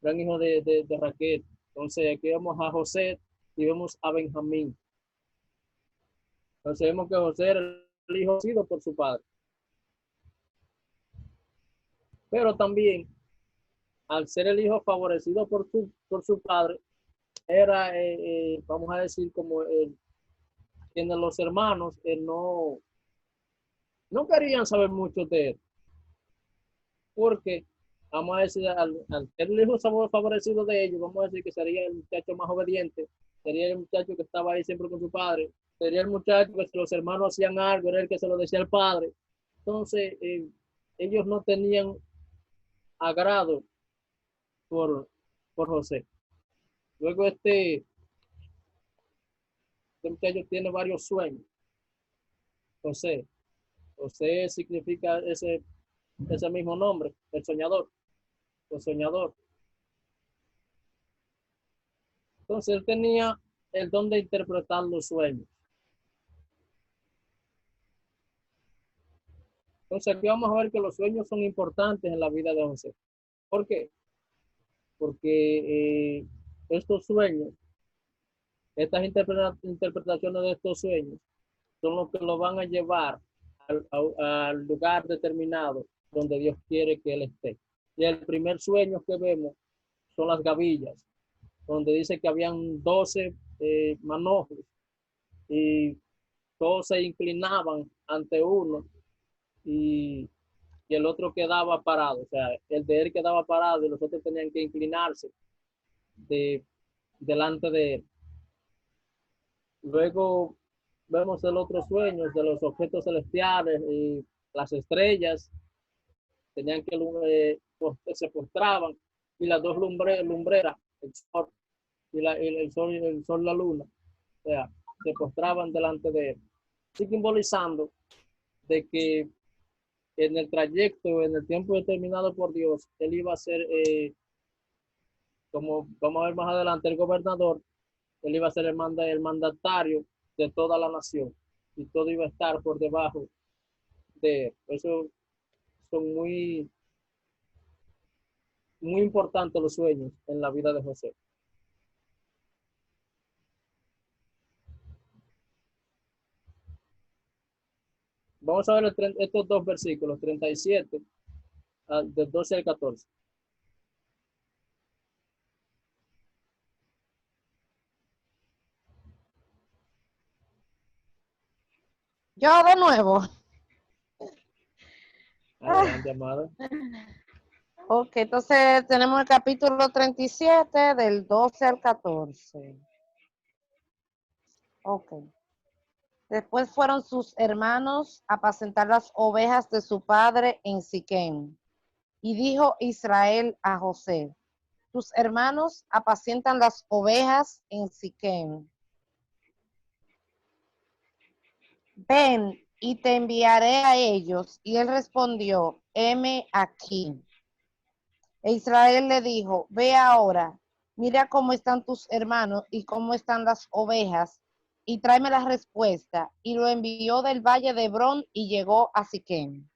Eran hijos de Raquel. Entonces aquí vemos a José, y vemos a Benjamín. Entonces vemos que José era el hijo nacido por su padre. Pero también, al ser el hijo favorecido por su padre, era, vamos a decir, como quienes los hermanos no querían saber mucho de él. Porque, vamos a decir, al ser el hijo favorecido de ellos, vamos a decir que sería el muchacho más obediente, sería el muchacho que estaba ahí siempre con su padre, sería el muchacho que si los hermanos hacían algo, era el que se lo decía al padre. Entonces, ellos no tenían agrado por José. Luego este muchacho tiene varios sueños. José significa ese mismo nombre, el soñador. Entonces él tenía el don de interpretar los sueños. Entonces aquí vamos a ver que los sueños son importantes en la vida de José. ¿Por qué? Porque estos sueños, estas interpretaciones de estos sueños, son los que lo van a llevar al lugar determinado donde Dios quiere que él esté. Y el primer sueño que vemos son las gavillas, donde dice que habían 12 manojos y todos se inclinaban ante uno y el otro quedaba parado. O sea, el de él quedaba parado y los otros tenían que inclinarse delante de él. Luego vemos el otro sueño de los objetos celestiales y las estrellas. Tenían que se postraban y las dos lumbreras, el sol y el sol, la luna, o sea, se postraban delante de él, simbolizando de que en el trayecto, en el tiempo determinado por Dios, él iba a ser, como vamos a ver más adelante, el gobernador. Él iba a ser el mandatario de toda la nación y todo iba a estar por debajo de él. Eso son muy importantes los sueños en la vida de José. Vamos a ver estos dos versículos, 37, del 12 al 14. Yo de nuevo. Adelante, amada. Ok, entonces tenemos el capítulo 37 del 12 al 14. Ok. Después fueron sus hermanos a apacentar las ovejas de su padre en Siquem. Y dijo Israel a José: tus hermanos apacientan las ovejas en Siquem. Ven y te enviaré a ellos. Y él respondió: heme aquí. E Israel le dijo: ve ahora, mira cómo están tus hermanos y cómo están las ovejas, y tráeme la respuesta. Y lo envió del valle de Hebrón y llegó a Siquem.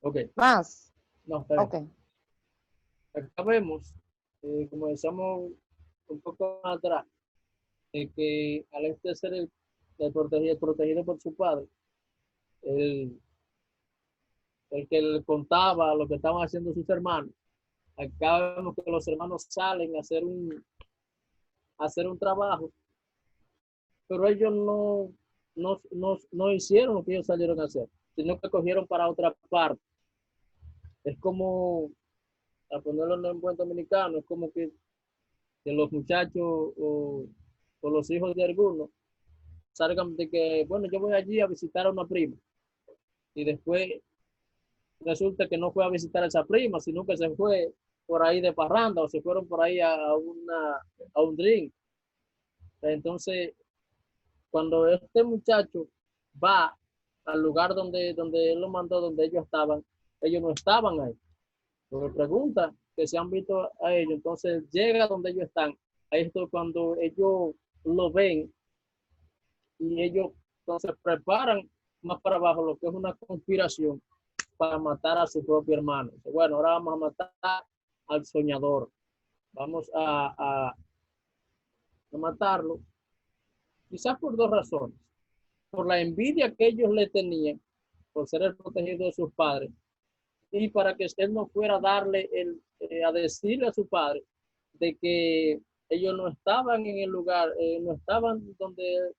Ok. ¿Más? No, está bien. Ok. Acá vemos, como decíamos un poco atrás, que al este ser el protegido por su padre, el que le contaba lo que estaban haciendo sus hermanos. Acá vemos que los hermanos salen a hacer un trabajo, pero ellos no hicieron lo que ellos salieron a hacer, sino que cogieron para otra parte. Es como, a ponerlo en buen dominicano, es como que los muchachos o los hijos de algunos salgan de que, bueno, yo voy allí a visitar a una prima, y después resulta que no fue a visitar a esa prima, sino que se fue por ahí de parranda o se fueron por ahí a un drink. Entonces, cuando este muchacho va al lugar donde él lo mandó, donde ellos no estaban ahí. Me pregunta que se han visto a ellos, entonces llega donde ellos están. Ahí es cuando ellos lo ven y ellos entonces preparan más para abajo lo que es una conspiración para matar a su propio hermano. Bueno, ahora vamos a matar al soñador. Vamos a a matarlo, quizás por dos razones. Por la envidia que ellos le tenían, por ser el protegido de sus padres, y para que él no fuera a darle a decirle a su padre de que ellos no estaban en el lugar, no estaban donde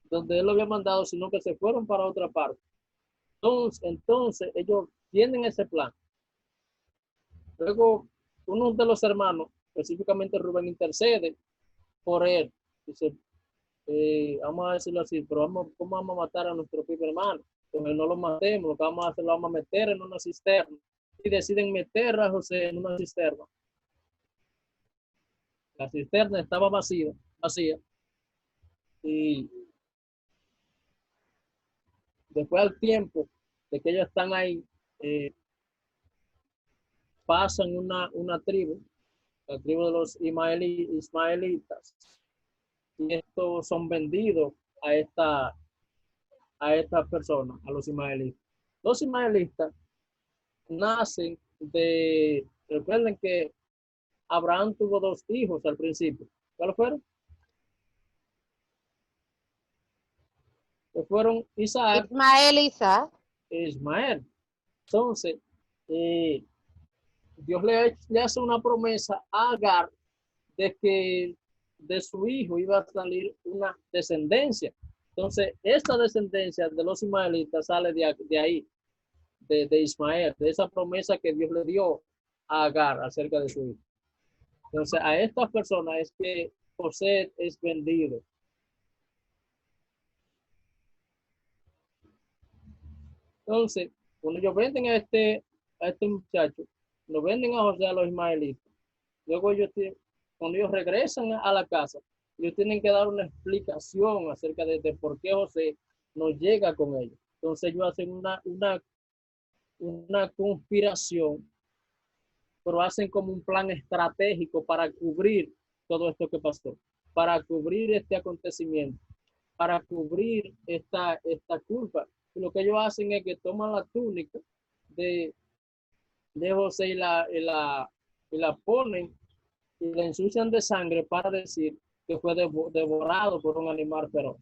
él lo había mandado, sino que se fueron para otra parte. Entonces ellos tienen ese plan. Luego, uno de los hermanos, específicamente Rubén, intercede por él. Dice, vamos a decirlo así, pero ¿cómo vamos a matar a nuestro propio hermano? Entonces no lo matemos, lo que vamos a hacer, lo vamos a meter en una cisterna. Y deciden meter a José en una cisterna. La cisterna estaba vacía. Y después al tiempo de que ellos están ahí, pasan una tribu, la tribu de los ismaelitas, y estos son vendidos a estas personas, a los ismaelitas. Los ismaelitas nacen recuerden que Abraham tuvo 2 hijos al principio. ¿Cuáles fueron? Que fueron Isaac e Ismael. Entonces, Dios le hace una promesa a Agar de que de su hijo iba a salir una descendencia. Entonces, esta descendencia de los ismaelitas sale de ahí, de Ismael, de esa promesa que Dios le dio a Agar acerca de su hijo. Entonces, a estas personas es que José es vendido. Entonces, cuando ellos venden a este muchacho, lo venden a José a los ismaelitas. Luego cuando ellos regresan a la casa, ellos tienen que dar una explicación acerca de por qué José no llega con ellos. Entonces ellos hacen una conspiración, pero hacen como un plan estratégico para cubrir todo esto que pasó, para cubrir este acontecimiento, para cubrir esta culpa. Y lo que ellos hacen es que toman la túnica de José y la ponen y la ensucian de sangre para decir que fue devorado por un animal feroz.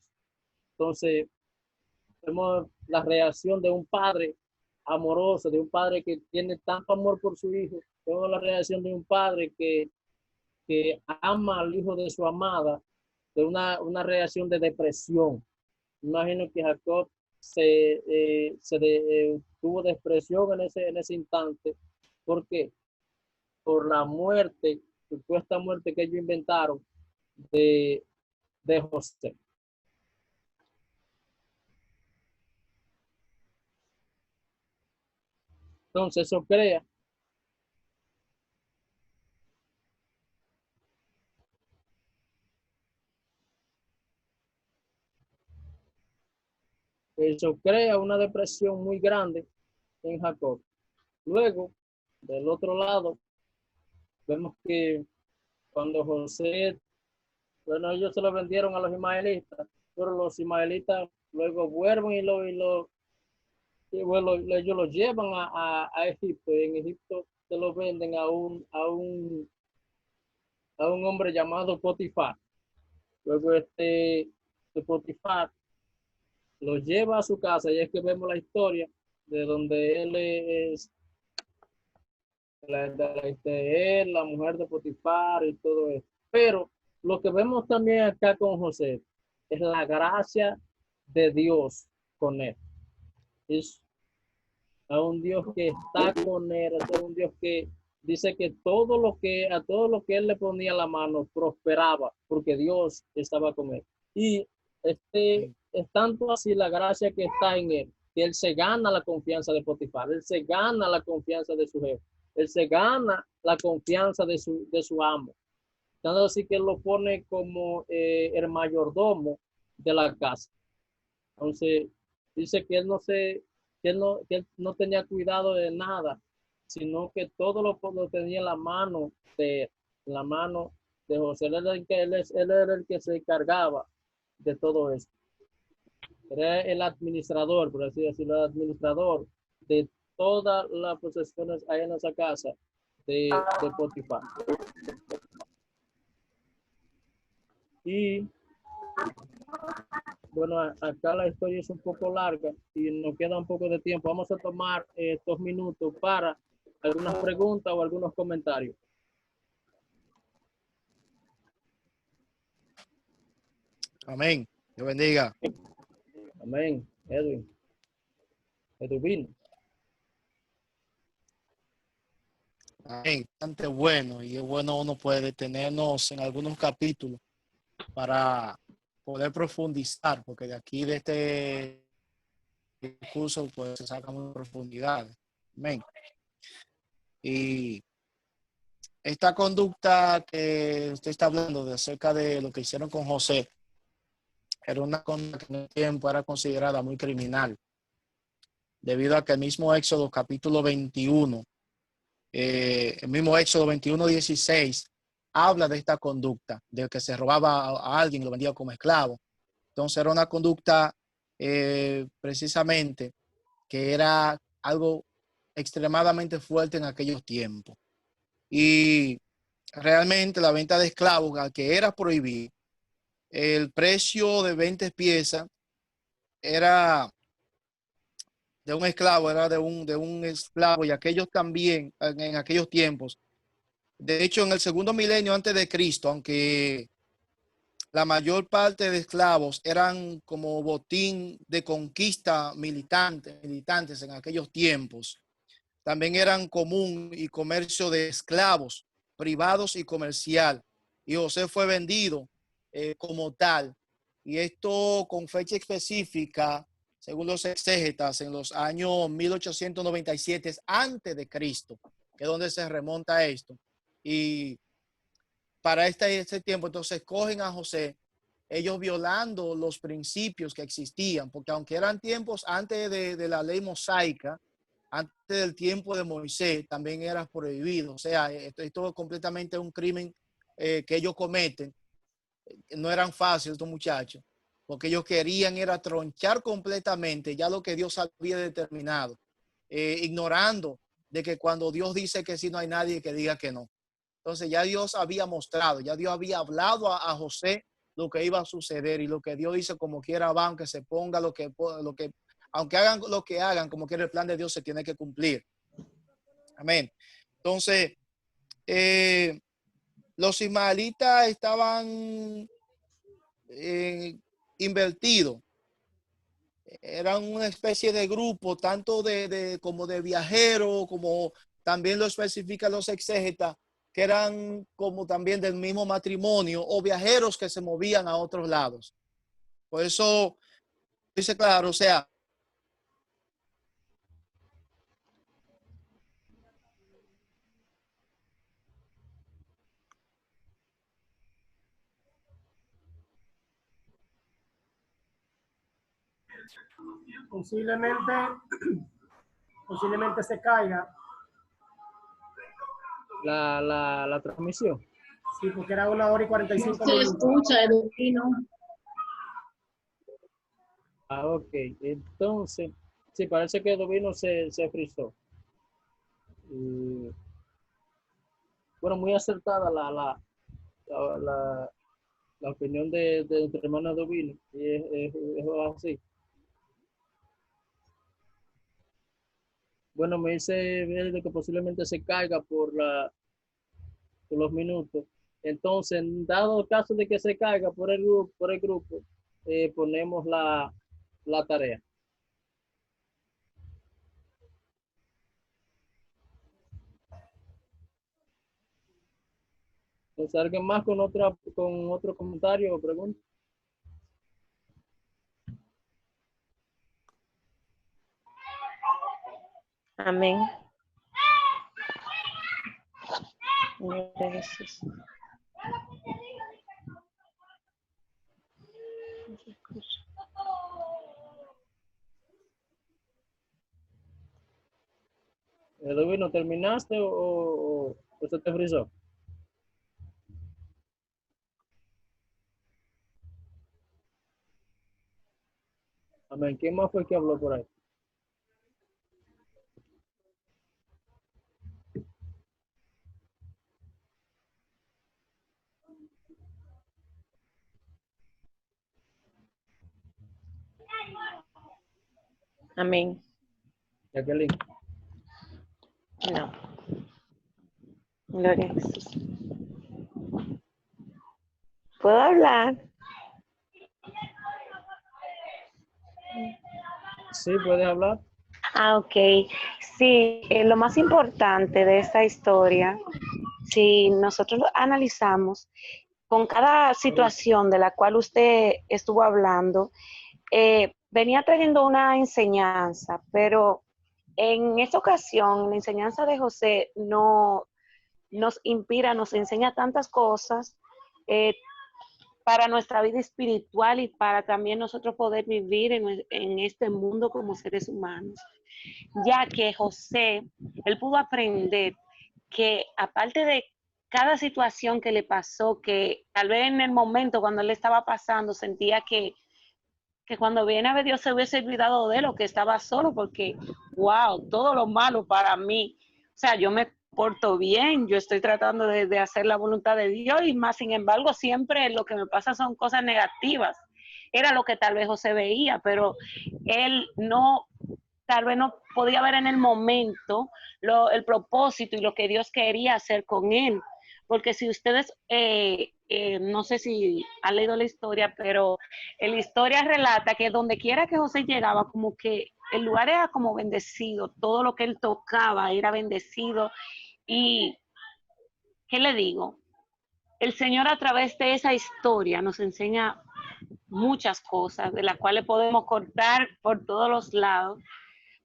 Entonces, vemos la reacción de un padre amoroso, de un padre que tiene tanto amor por su hijo. Vemos la reacción de un padre que ama al hijo de su amada, de una reacción de depresión. Imagino que Jacob tuvo depresión en ese instante. ¿Por qué? Por la muerte, supuesta muerte que ellos inventaron de José. Entonces eso crea una depresión muy grande en Jacob. Luego, del otro lado, vemos que cuando José, bueno, ellos se lo vendieron a los ismaelitas, pero los ismaelitas luego vuelven y ellos lo llevan a Egipto, y en Egipto se lo venden a un hombre llamado Potifar. Luego este Potifar lo lleva a su casa, y es que vemos la historia de donde él es la mujer de Potifar y todo eso. Pero lo que vemos también acá con José es la gracia de Dios con él. Es a un Dios que está con él, es un Dios que dice que a todo lo que él le ponía la mano prosperaba, porque Dios estaba con él. Y es tanto así la gracia que está en él, que él se gana la confianza de Potifar, él se gana la confianza de su jefe, él se gana la confianza de su amo. Tanto así que él lo pone como el mayordomo de la casa. Entonces, dice que él no tenía cuidado de nada, sino que todo lo tenía en la mano de José. Él era el que se encargaba de todo esto. Era el administrador, por así decirlo, el administrador de todas las posesiones ahí en esa casa de Potifar. Y bueno, acá la historia es un poco larga y nos queda un poco de tiempo. Vamos a tomar 2 minutos para algunas preguntas o algunos comentarios. Amén. Dios bendiga. Amén. Edwin. Amén. Bastante bueno. Y es bueno uno puede detenernos en algunos capítulos para poder profundizar, porque de aquí, de este curso, pues se saca mucha profundidad. Amén. Y esta conducta que usted está hablando de acerca de lo que hicieron con José, era una conducta que en el tiempo era considerada muy criminal, debido a que el mismo Éxodo capítulo 21, el mismo Éxodo 21:16, habla de esta conducta, de que se robaba a alguien y lo vendía como esclavo. Entonces era una conducta precisamente que era algo extremadamente fuerte en aquellos tiempos. Y realmente la venta de esclavos, que era prohibido, el precio de 20 piezas era de un esclavo, era de un esclavo, y aquellos también, en aquellos tiempos. De hecho, en el segundo milenio antes de Cristo, aunque la mayor parte de esclavos eran como botín de conquista militantes en aquellos tiempos, también eran común y comercio de esclavos privados y comercial. Y José fue vendido como tal. Y esto con fecha específica, según los exégetas, en los años 1897 antes de Cristo, que es donde se remonta esto. Y para este tiempo, entonces cogen a José, ellos violando los principios que existían, porque aunque eran tiempos antes de la ley mosaica, antes del tiempo de Moisés, también era prohibido. O sea, esto es completamente un crimen que ellos cometen. No eran fáciles estos muchachos, porque ellos querían era tronchar completamente ya lo que Dios había determinado, ignorando de que cuando Dios dice que sí, no hay nadie que diga que no. Entonces ya Dios había mostrado, ya Dios había hablado a José lo que iba a suceder, y lo que Dios dice, como quiera va, aunque se ponga aunque hagan lo que hagan, como quiera, el plan de Dios se tiene que cumplir. Amén. Entonces, los ismaelitas estaban invertidos. Eran una especie de grupo, tanto como de viajeros, como también lo especifican los exégetas, que eran como también del mismo matrimonio, o viajeros que se movían a otros lados. Por eso dice claro, o sea, posiblemente se caiga. La transmisión. Sí, porque era 1 hora y 45 Se minutos. escucha, Edwino. Ok. Entonces, sí, parece que Edwin se frizó. Bueno, muy acertada la opinión de nuestro hermano Edwin. Y es así. Bueno, me dice de que posiblemente se caiga por los minutos. Entonces, dado el caso de que se caiga por el grupo, ponemos la tarea. Entonces, ¿alguien más con otro comentario o pregunta? Amén. Edwin, ¿no terminaste o se te frizó? Amén. ¿Quién más fue que habló por ahí? Amén. Jacqueline. No. Gloria a Jesús. ¿Puedo hablar? Sí, puedes hablar. Ok. Sí, lo más importante de esta historia, si nosotros lo analizamos, con cada situación de la cual usted estuvo hablando, venía trayendo una enseñanza, pero en esta ocasión la enseñanza de José no nos inspira, nos enseña tantas cosas para nuestra vida espiritual y para también nosotros poder vivir en este mundo como seres humanos, ya que José, él pudo aprender que aparte de cada situación que le pasó, que tal vez en el momento cuando él estaba pasando sentía que cuando viene a ver Dios se hubiese olvidado de lo que estaba solo, porque, wow, todo lo malo para mí. O sea, yo me porto bien, yo estoy tratando de hacer la voluntad de Dios y más, sin embargo, siempre lo que me pasa son cosas negativas. Era lo que tal vez José veía, pero él no, tal vez no podía ver en el momento el propósito y lo que Dios quería hacer con él. Porque si ustedes, no sé si han leído la historia, pero la historia relata que donde quiera que José llegaba, como que el lugar era como bendecido, todo lo que él tocaba era bendecido. Y, ¿qué le digo? El Señor a través de esa historia nos enseña muchas cosas, de las cuales podemos cortar por todos los lados,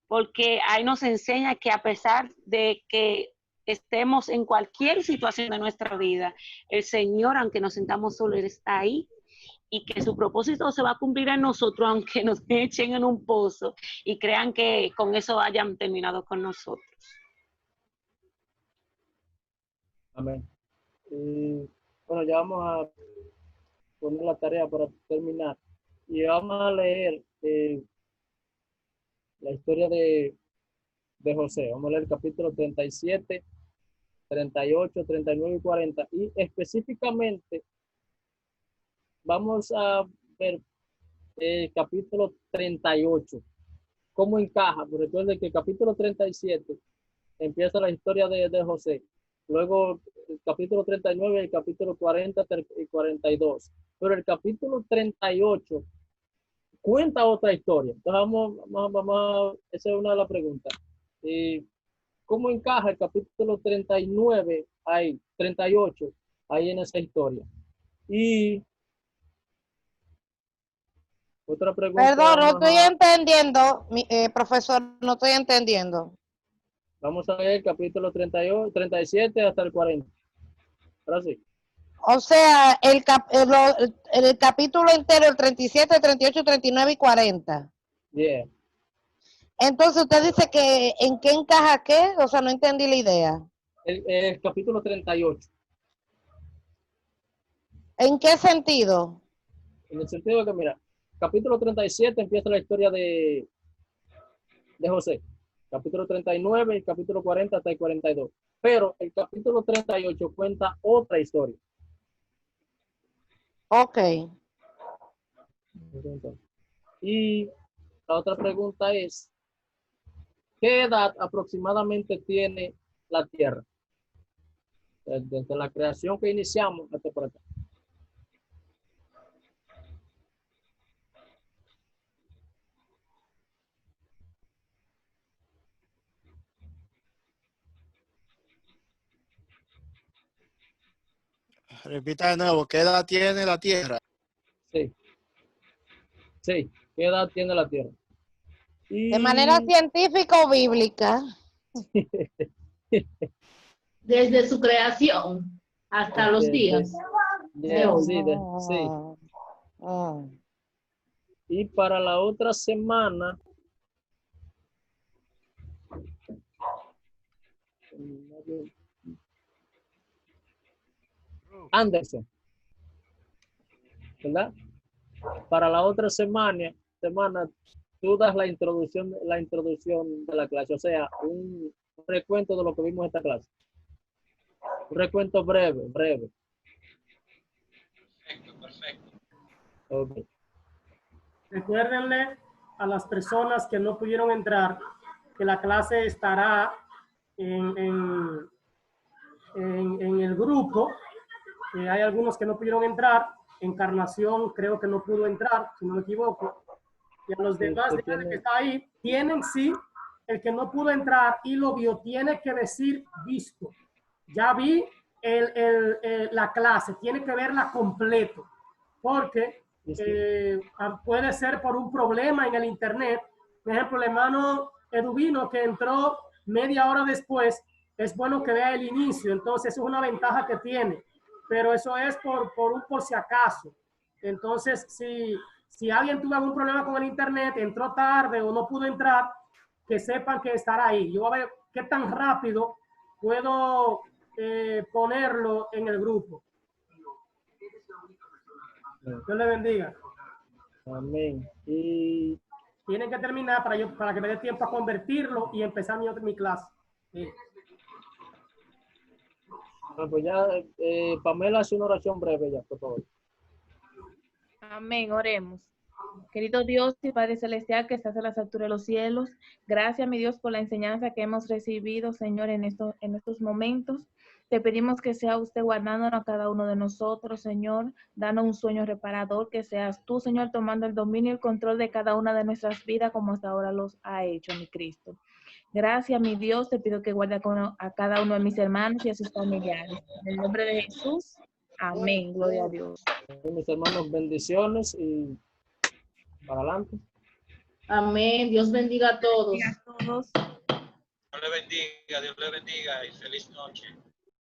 porque ahí nos enseña que a pesar de que estemos en cualquier situación de nuestra vida, el Señor, aunque nos sintamos solos, Él está ahí y que su propósito se va a cumplir en nosotros, aunque nos echen en un pozo y crean que con eso hayan terminado con nosotros. Amén. Y bueno, ya vamos a poner la tarea para terminar. Y vamos a leer la historia de José. Vamos a leer el capítulo 37, 38, 39 y 40. Y específicamente vamos a ver el capítulo 38. ¿Cómo encaja? Porque recuerden que el capítulo 37 empieza la historia de José. Luego el capítulo 39, el capítulo 40 y 42. Pero el capítulo 38 cuenta otra historia. Entonces vamos esa es una de las preguntas. ¿Cómo encaja el capítulo 39 ahí, 38 ahí en esa historia? Y otra pregunta. Perdón, no estoy entendiendo, profesor, no estoy entendiendo. Vamos a ver el capítulo 38, 37 hasta el 40. Ahora sí. O sea, el capítulo entero, el 37, 38, 39 y 40. Yeah. Entonces usted dice que ¿en qué encaja qué? O sea, no entendí la idea. El capítulo 38. ¿En qué sentido? En el sentido de que, mira, capítulo 37 empieza la historia de José. Capítulo 39 y capítulo 40 hasta el 42. Pero el capítulo 38 cuenta otra historia. Ok. Y la otra pregunta es, ¿qué edad aproximadamente tiene la Tierra? Desde la creación que iniciamos hasta por acá. Repita de nuevo, ¿qué edad tiene la Tierra? Sí. Sí, ¿qué edad tiene la Tierra? ¿De manera científica o bíblica? Desde su creación hasta los días de hoy. Sí, sí. Y para la otra semana, Anderson, ¿verdad? Para la otra semana tú das la introducción de la clase, o sea, un recuento de lo que vimos en esta clase. Un recuento breve. Perfecto. Okay. Recuérdenle a las personas que no pudieron entrar que la clase estará en el grupo. Hay algunos que no pudieron entrar. Encarnación creo que no pudo entrar, si no me equivoco. Y a los demás que está ahí, tienen sí, el que no pudo entrar y lo vio, tiene que decir visto. Ya vi la clase, tiene que verla completo, porque puede ser por un problema en el internet. Por ejemplo, el hermano Eduvino que entró media hora después, es bueno que vea el inicio, entonces es una ventaja que tiene, pero eso es por si acaso. Entonces, si alguien tuvo algún problema con el internet, entró tarde o no pudo entrar, que sepan que estará ahí. Yo voy a ver qué tan rápido puedo ponerlo en el grupo. Dios le bendiga. Amén. Y tienen que terminar para que me dé tiempo a convertirlo y empezar mi clase. Sí. Pues ya, Pamela hace una oración breve ya, por favor. Amén, oremos. Querido Dios y Padre Celestial que estás en las alturas de los cielos, gracias, mi Dios, por la enseñanza que hemos recibido, Señor, en estos momentos. Te pedimos que sea usted guardándonos a cada uno de nosotros, Señor, danos un sueño reparador, que seas tú, Señor, tomando el dominio y el control de cada una de nuestras vidas como hasta ahora los ha hecho, mi Cristo. Gracias, mi Dios, te pido que guarde a cada uno de mis hermanos y a sus familiares. En el nombre de Jesús, amén, gloria a Dios. Mis hermanos, bendiciones y para adelante. Amén, Dios bendiga a todos. Bendiga a todos. Dios le bendiga y feliz noche.